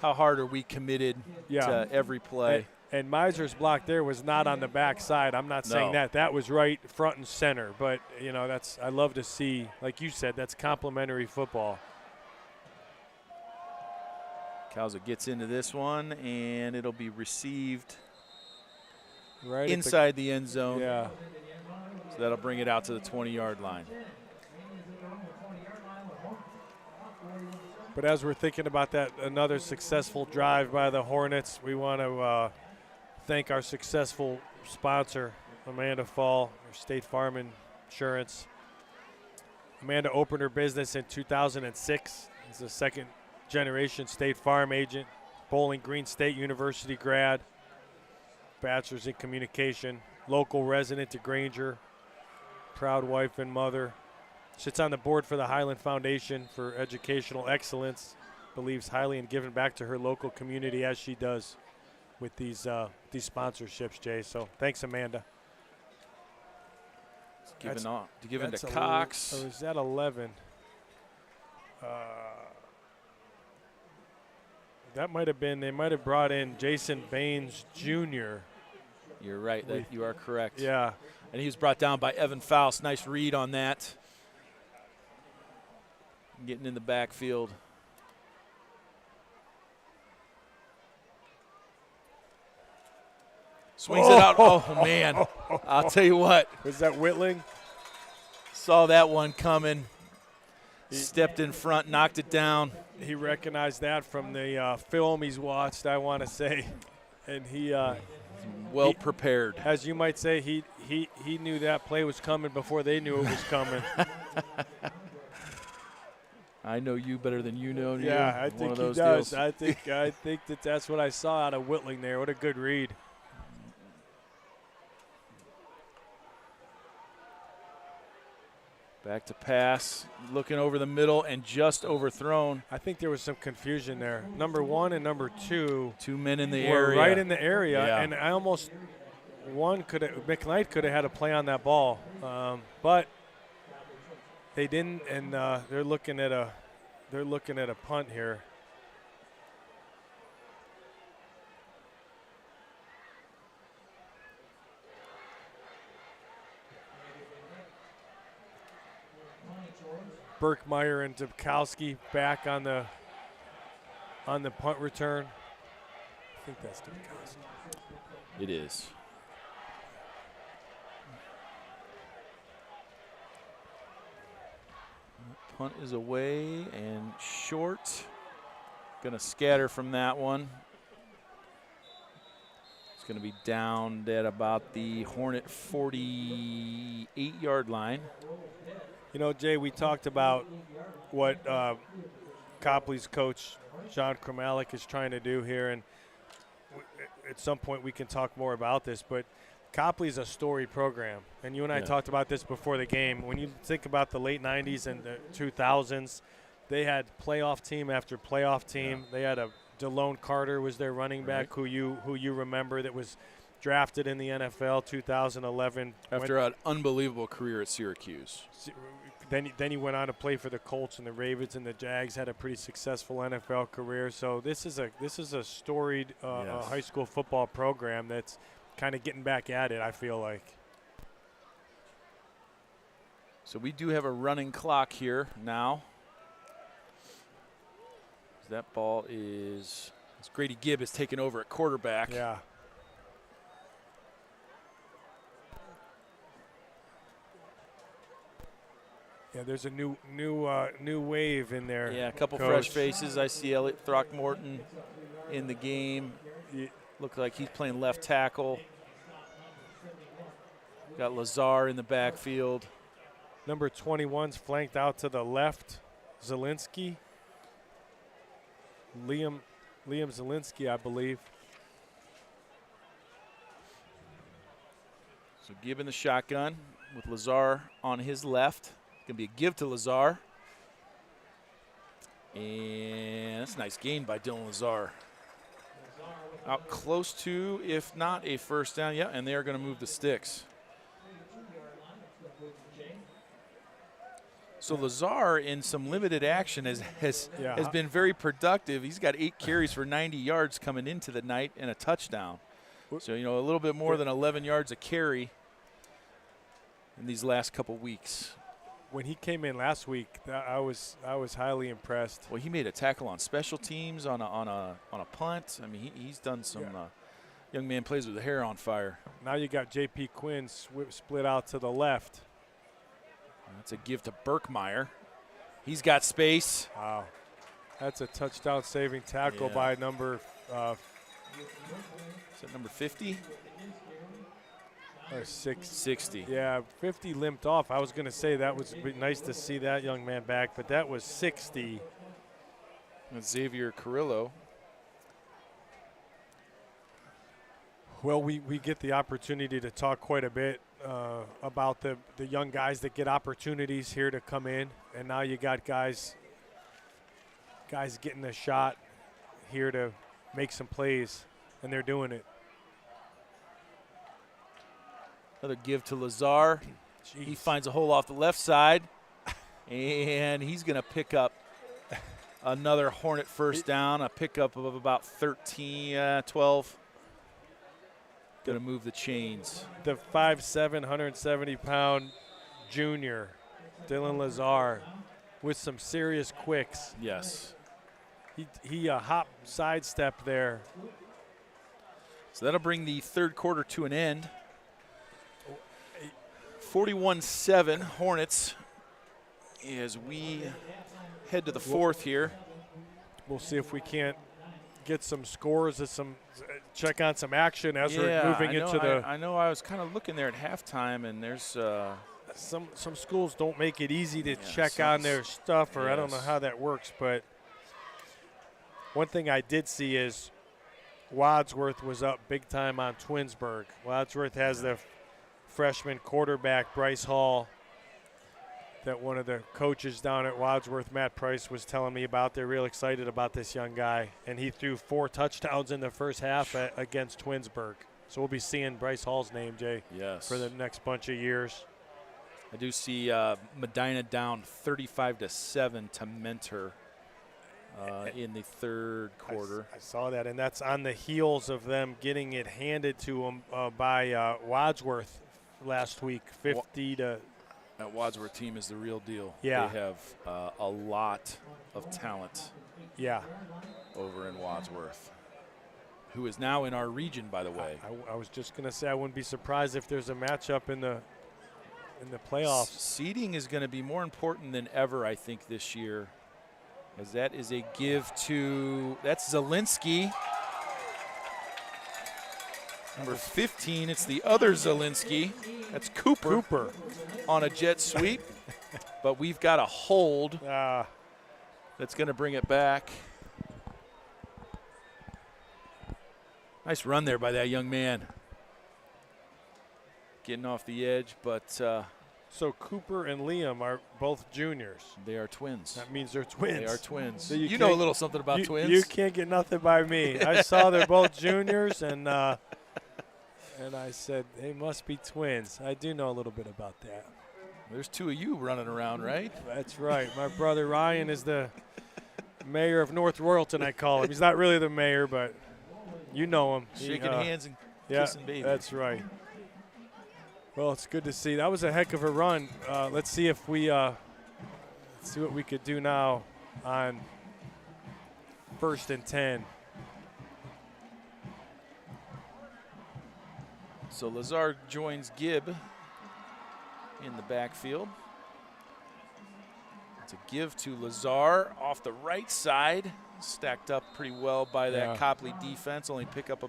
How hard are we committed to every play? And Miser's block there was not on the backside. I'm not saying that. That was right front and center. But I love to see, like you said, that's complimentary football. Kauza gets into this one, and it'll be received. right inside the end zone. Yeah. So that'll bring it out to the 20-yard line. But as we're thinking about that, another successful drive by the Hornets, we want to thank our successful sponsor, Amanda Pfahl, State Farm Insurance. Amanda opened her business in 2006. She's a second-generation State Farm agent, Bowling Green State University grad, bachelor's in communication, local resident to Granger, proud wife and mother. Sits on the board for the Highland Foundation for Educational Excellence. Believes highly in giving back to her local community as she does with these sponsorships, Jay. So thanks, Amanda. Giving to Cox. Or is that 11? That might have been. They might have brought in Jason Baines Jr. You're right. You are correct. Yeah. And he was brought down by Evan Faust. Nice read on that. Getting in the backfield. Swings it out. Oh, man. I'll tell you what. Was that Whitling? Saw that one coming. Stepped in front, knocked it down. He recognized that from the film he's watched, I want to say. And he well prepared. As you might say, he knew that play was coming before they knew it was coming. I know you better than you know you. Yeah, I think he does. Deals. I think that's what I saw out of Whitling there. What a good read. Back to pass, looking over the middle and just overthrown. I think there was some confusion there. Number 1 and number 2. 2 men in the were area. Right in the area, yeah. And I almost McKnight could have had a play on that ball, but they didn't, and they're looking at a punt here. Berkmeyer and Dubkowski back on the punt return. I think that's Dubkowski. It is. Punt is away and short. Going to scatter from that one. It's going to be down at about the Hornet 48-yard line. You know, Jay, we talked about what Copley's coach, John Kromalik, is trying to do here, and at some point we can talk more about this, but Copley's a storied program, and you and I talked about this before the game. When you think about the late 90s and the 2000s, they had playoff team after playoff team. They had DeLone Carter was their running back, who you remember, that was drafted in the NFL 2011. After an unbelievable career at Syracuse. Then he went on to play for the Colts and the Ravens and the Jags. Had a pretty successful NFL career. So this is a storied high school football program that's kind of getting back at it, I feel like. So we do have a running clock here now. That ball is Grady Gibb is taken over at quarterback. Yeah. Yeah, there's a new wave in there. Yeah, a couple Coach. fresh faces. I see Elliot Throckmorton in the game. Look like he's playing left tackle. Got Lazar in the backfield. Number 21's flanked out to the left. Zielinski. Liam Zielinski, I believe. So Gibb in the shotgun with Lazar on his left. Going to be a give to Lazar. And that's a nice gain by Dylan Lazar. Out close to, if not a first down. Yeah, and they are going to move the sticks. So Lazar, in some limited action, has been very productive. He's got 8 carries for 90 yards coming into the night and a touchdown. So, a little bit more than 11 yards a carry in these last couple weeks. When he came in last week, I was highly impressed. Well, he made a tackle on special teams on a punt. I mean, he's done some Young man plays with the hair on fire. Now you got J.P. Quinn split out to the left. That's a give to Berkmeyer. He's got space. Wow. That's a touchdown saving tackle Yeah. by number Is that number 50? or 60. Yeah, 50 limped off. I was going to say that was nice to see that young man back, but that was 60. That's Xavier Carrillo. Well, we get the opportunity to talk quite a bit about the young guys that get opportunities here to come in, and now you got guys getting a shot here to make some plays, and they're doing it. Another give to Lazar. Jeez. He finds a hole off the left side, and he's going to pick up another Hornet first down, a pickup of about 12. Going to move the chains. The 5'7", 170-pound junior, Dylan Lazar, with some serious quicks. Yes. He hop sidestep there. So that'll bring the third quarter to an end. 41-7 Hornets as we head to the fourth here. We'll see if we can't get some scores, check on some action as we're moving into the. I know. I was kind of looking there at halftime, and there's some schools don't make it easy to check on their stuff, or I don't know how that works. But one thing I did see is Wadsworth was up big time on Twinsburg. Wadsworth has the freshman quarterback Bryce Hall that one of the coaches down at Wadsworth, Matt Price, was telling me about. They're real excited about this young guy, and he threw 4 touchdowns in the first half against Twinsburg. So we'll be seeing Bryce Hall's name, Jay, for the next bunch of years. I do see Medina down 35-7 to Mentor in the third quarter. I saw that, and that's on the heels of them getting it handed to them by Wadsworth last week, 50 to. That Wadsworth team is the real deal. Yeah. They have a lot of talent. Yeah. Over in Wadsworth, who is now in our region, by the way. I was just going to say I wouldn't be surprised if there's a matchup in the playoffs. Seeding is going to be more important than ever, I think, this year, as that is a give to, that's Zielinski. Number 15, it's the other Zielinski. That's Cooper on a jet sweep. But we've got a hold that's going to bring it back. Nice run there by that young man. Getting off the edge, but so Cooper and Liam are both juniors. They are twins. That means they're twins. They are twins. So you know a little something about twins. You can't get nothing by me. I saw they're both juniors, and I said they must be twins. I do know a little bit about that. There's 2 of you running around, right? That's right. My brother Ryan is the mayor of North Royalton, I call him. He's not really the mayor, but you know him. Shaking hands and kissing baby. That's right. Well, it's good to see. That was a heck of a run. Let's see if we see what we could do now on 1st and 10. So Lazar joins Gibb in the backfield. It's a give to Lazar off the right side. Stacked up pretty well by that Copley defense. Only pick up a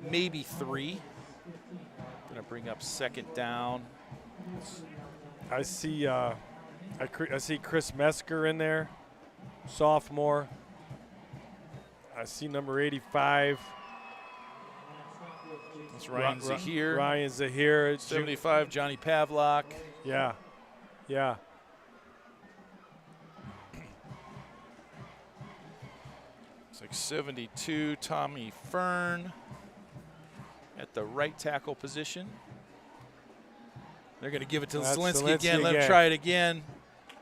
maybe 3. Going to bring up 2nd down. I see Chris Mesker in there, sophomore. I see number 85. That's Ryan Zahir. Ryan Zahir. 75, Johnny Pavlak. Yeah. It's like 72, Tommy Fern at the right tackle position. They're going to give it to Zielinski again. Let him try it again.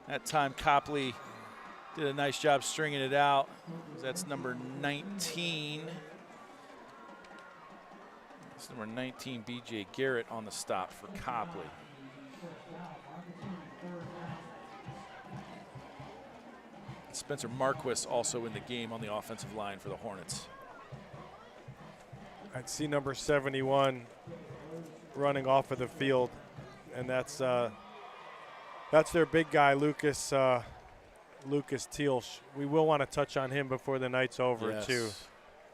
That time Copley did a nice job stringing it out. That's number 19. That's number 19, B.J. Garrett on the stop for Copley. Spencer Marquis also in the game on the offensive line for the Hornets. I'd see number 71 running off of the field, and that's their big guy, Lucas Tealsh. We will want to touch on him before the night's over, yes. too.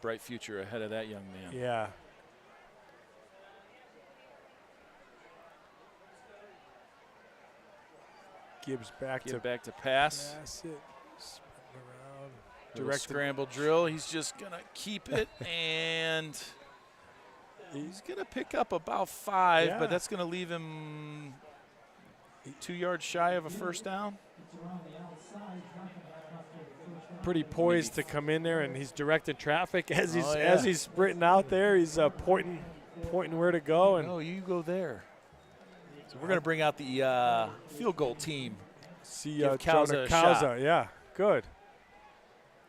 Bright future ahead of that young man. Yeah. Gibbs back to pass. Pass it. Spin around. Direct scramble drill. He's just going to keep it, and he's going to pick up about 5, but that's going to leave him 2 yards shy of a first down. Pretty poised to come in there, and he's directing traffic as he's sprinting out there. He's pointing where to go. And you go there. So we're going to bring out the field goal team. See Kauza Kauza, yeah, good.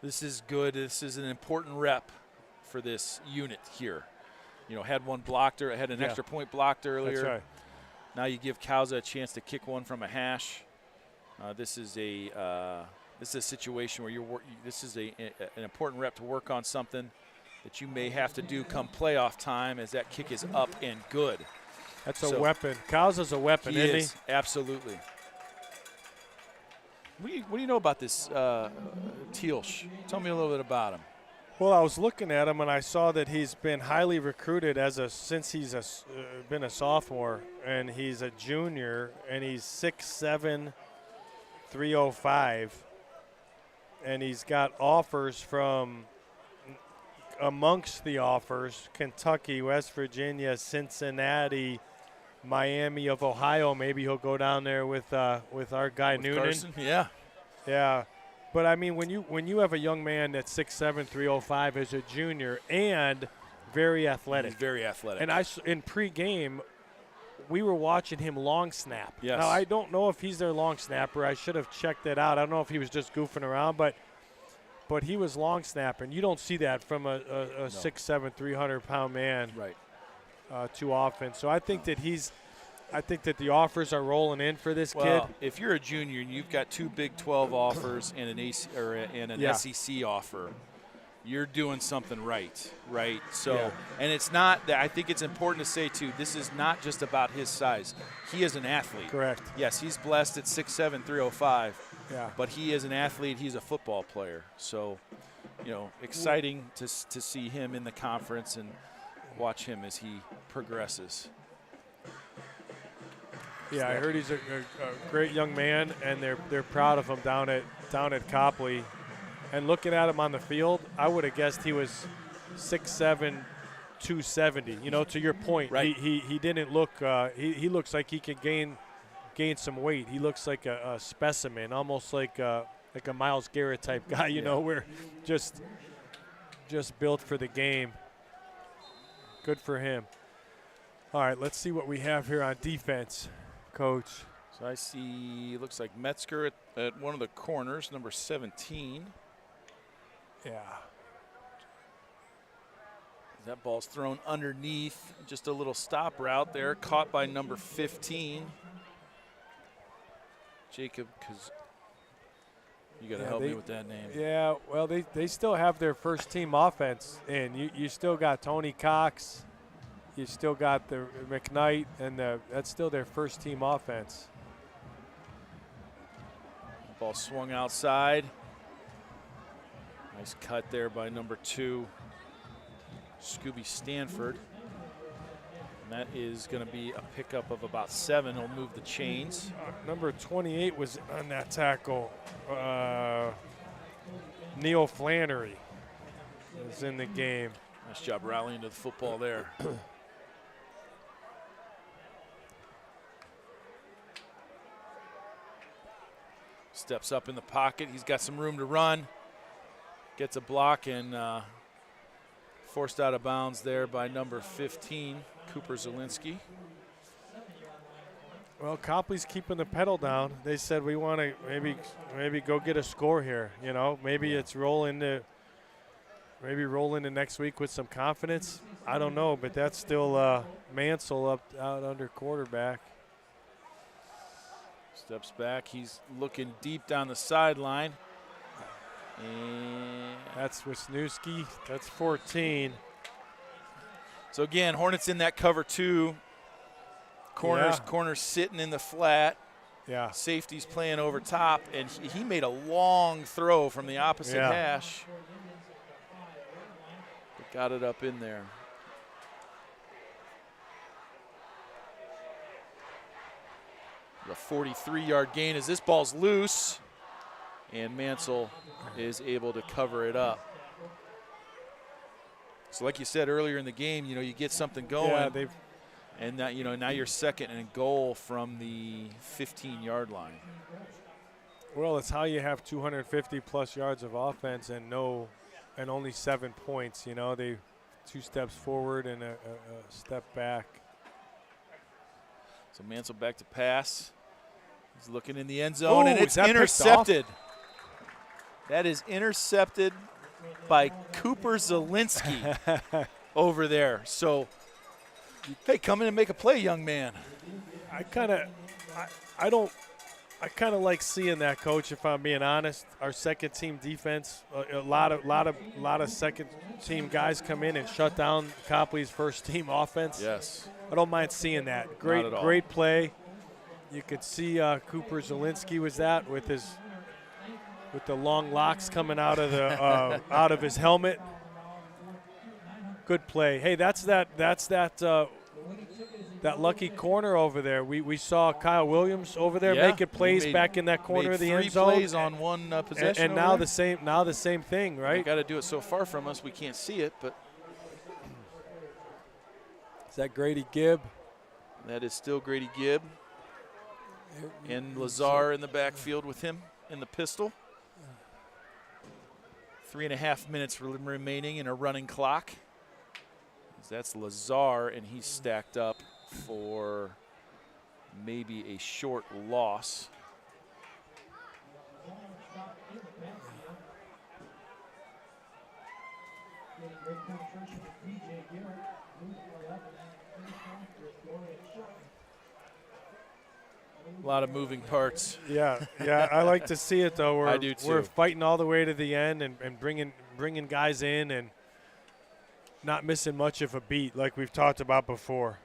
This is good. This is an important rep for this unit here. You know, had one blocked or had an extra point blocked earlier. That's right. Now you give Kauza a chance to kick one from a hash. This is a situation where this is an important rep to work on something that you may have to do come playoff time, as that kick is up and good. That's a weapon. Kauza's a weapon, isn't he? Absolutely. What do you know about this Tealsh? Tell me a little bit about him. Well, I was looking at him, and I saw that he's been highly recruited since he's been a sophomore, and he's a junior, and he's 6'7", 305, and he's got offers from amongst the offers: Kentucky, West Virginia, Cincinnati, Miami of Ohio. Maybe he'll go down there with our guy Noonan. Carson. Yeah. But I mean, when you have a young man that's 6'7", 305 as a junior and very athletic. He's very athletic. And in pregame, we were watching him long snap. Yes. Now I don't know if he's their long snapper. I should have checked that out. I don't know if he was just goofing around, but he was long snapping. You don't see that from a 6'7", 300-pound man. Right. Too often. So I think that the offers are rolling in for this kid. If you're a junior and you've got 2 Big 12 offers and an SEC offer, you're doing something right? So, and it's not that. I think it's important to say too, this is not just about his size. He is an athlete. Correct. Yes, he's blessed at 6'7", 305. Yeah. But he is an athlete. He's a football player. So, exciting to see him in the conference and watch him as he progresses. Yeah, I heard he's a great young man, and they're proud of him down at Copley. And looking at him on the field, I would have guessed he was 6'7", 270. To your point, right. He didn't look. He looks like he could gain some weight. He looks like a specimen, almost like a Myles Garrett type guy. You know, where just built for the game. Good for him. All right, let's see what we have here on defense, Coach. So I see, looks like Metzger at one of the corners, number 17. Yeah. That ball's thrown underneath, just a little stop route there, caught by number 15. Jacob, you got to help me with that name. Yeah, well, they still have their first team offense, and you still got Tony Cox, you still got the McKnight, and that's still their first team offense. Ball swung outside. Nice cut there by number 2, Scooby Stanford. And that is going to be a pickup of about 7. He'll move the chains. Number 28 was on that tackle. Neil Flannery is in the game. Nice job rallying to the football there. Steps up in the pocket. He's got some room to run. Gets a block and forced out of bounds there by number 15, Cooper Zielinski. Well, Copley's keeping the pedal down. They said we want to maybe go get a score here. Maybe it's roll into next week with some confidence. I don't know, but that's still Mansell out under quarterback. Steps back. He's looking deep down the sideline. And that's Wisniewski. That's 14. So again, Hornets in that cover 2. Corners sitting in the flat. Yeah. Safety's playing over top, and he made a long throw from the opposite hash. But got it up in there. The 43-yard gain as this ball's loose, and Mansell is able to cover it up. So like you said earlier in the game, you get something going. Yeah, and now, now you're second and goal from the 15-yard line. Well, it's how you have 250-plus yards of offense and only 7 points. They 2 steps forward and a step back. So Mansell back to pass. He's looking in the end zone, and it's intercepted. That is intercepted by Cooper Zielinski over there. So, hey, come in and make a play, young man. I kind of like seeing that, Coach. If I'm being honest, our second-team defense, a lot of second-team guys come in and shut down Copley's first-team offense. Yes, I don't mind seeing that. Great play. You could see Cooper Zielinski was that with the long locks coming out of the out of his helmet. Good play. Hey, that's that lucky corner over there. We saw Kyle Williams over there making plays back in that corner of the end zone. 3 plays on one possession. And now the same thing, right? We got to do it so far from us we can't see it, but is that Grady Gibb? That is still Grady Gibb. And Lazar in the backfield with him in the pistol. 3.5 minutes remaining in a running clock. That's Lazar, and he's stacked up for maybe a short loss. A lot of moving parts. Yeah, I like to see it though. I do too. We're fighting all the way to the end and bringing guys in and not missing much of a beat like we've talked about before.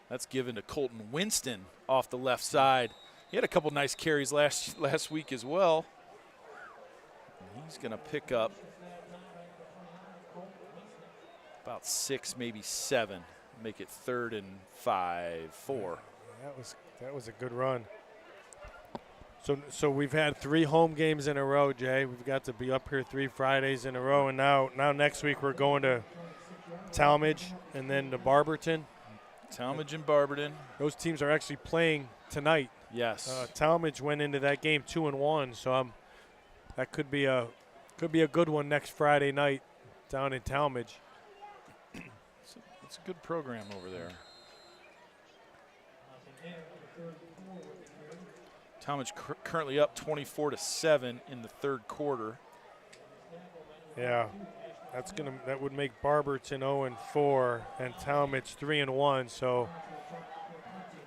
That's given to Colton Winston off the left side. He had a couple nice carries last week as well. He's going to pick up about 6, maybe 7. Make it 3rd and 5, 4. That was a good run. So we've had 3 home games in a row, Jay. We've got to be up here 3 Fridays in a row, and now next week we're going to Talmadge and then to Barberton. Talmadge and Barberton. Those teams are actually playing tonight. Yes. Talmadge went into that game 2-1, so that could be a good one next Friday night down in Talmadge. It's a good program over there. Talmadge currently up 24-7 in the 3rd quarter. Yeah, that would make Barberton 0-4 and Talmadge 3-1. So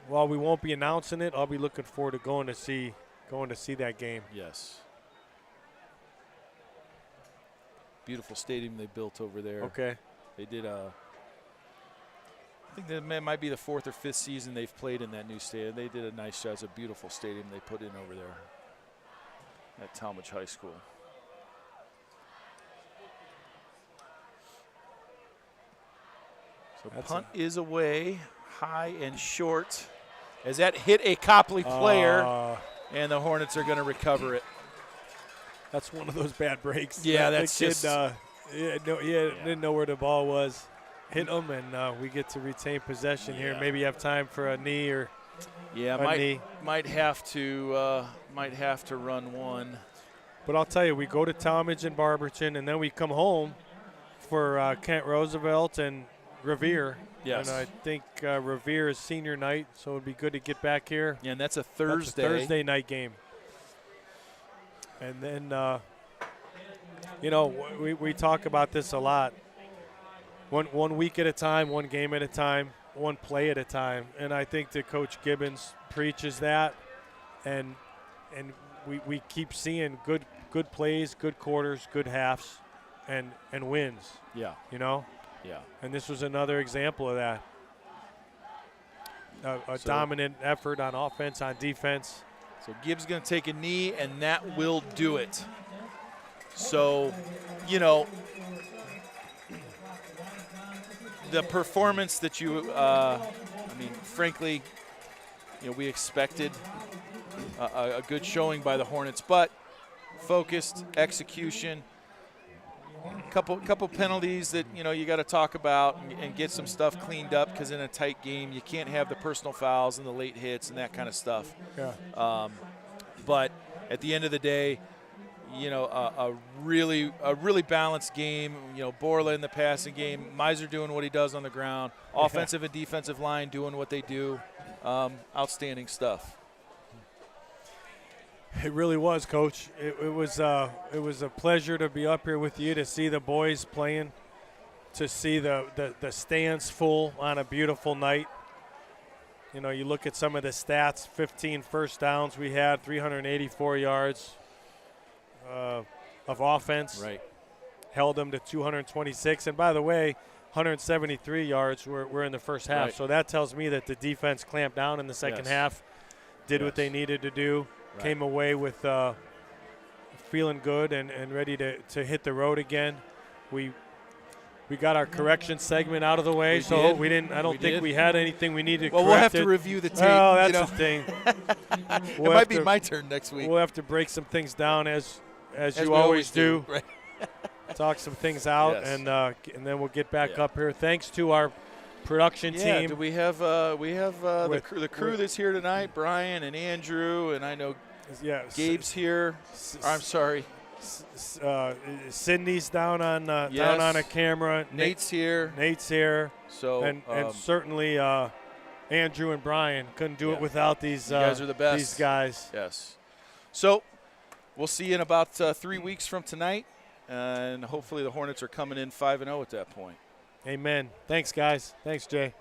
while we won't be announcing it, I'll be looking forward to going to see that game. Yes. Beautiful stadium they built over there. Okay. They did I think that might be the 4th or 5th season they've played in that new stadium. They did a nice job. It's a beautiful stadium they put in over there at Talmadge High School. So punt is away, high and short, as that hit a Copley player, and the Hornets are going to recover it. That's one of those bad breaks. Yeah, that's kid, just. didn't know where the ball was. Hit them, and we get to retain possession here. Maybe have time for a knee or knee. Might have to run one. But I'll tell you, we go to Talmadge and Barberton, and then we come home for Kent Roosevelt and Revere. Yes. And I think Revere is senior night, so it would be good to get back here. Yeah, and that's a Thursday. That's a Thursday night game. And then, we talk about this a lot. One week at a time, one game at a time, one play at a time. And I think that Coach Gibbons preaches that. And we keep seeing good plays, good quarters, good halves, and wins. Yeah. You know. Yeah. And this was another example of that. A dominant effort on offense, on defense. So Gibbs going to take a knee, and that will do it. So, you know, the performance that you, I mean, frankly, you know, we expected a good showing by the Hornets, but focused execution. Couple penalties that, you know, you got to talk about and get some stuff cleaned up, because in a tight game you can't have the personal fouls and the late hits and that kind of stuff. Yeah. But at the end of the day, you know, a really balanced game. You know, Borla in the passing game, Miser doing what he does on the ground, offensive and defensive line doing what they do. Outstanding stuff. It really was, Coach. It was a pleasure to be up here with you, to see the boys playing, to see the stands full on a beautiful night. You know, you look at some of the stats: 15 first downs we had, 384 yards of offense. Right. Held them to 226, and by the way, 173 yards were in the first half. Right. So that tells me that the defense clamped down in the second half, did what they needed to do. Right. Came away with feeling good and ready to hit the road again. We got our correction segment out of the way, we didn't. I don't think we had anything we needed to correct. Well, we'll have to review the tape. Oh, that's the thing. It might be my turn next week. We'll have to break some things down as you always do. Right. Talk some things out, and then we'll get back up here. Thanks to our production team. Do we have the crew that's here tonight? Brian and Andrew, and I know Gabe's here. I'm sorry. Sydney's down on a camera. Nate's here. So and certainly Andrew and Brian couldn't do it without these. You guys are the best. These guys. Yes. So we'll see you in about 3 weeks from tonight, and hopefully the Hornets are coming in 5-0 at that point. Amen. Thanks, guys. Thanks, Jay.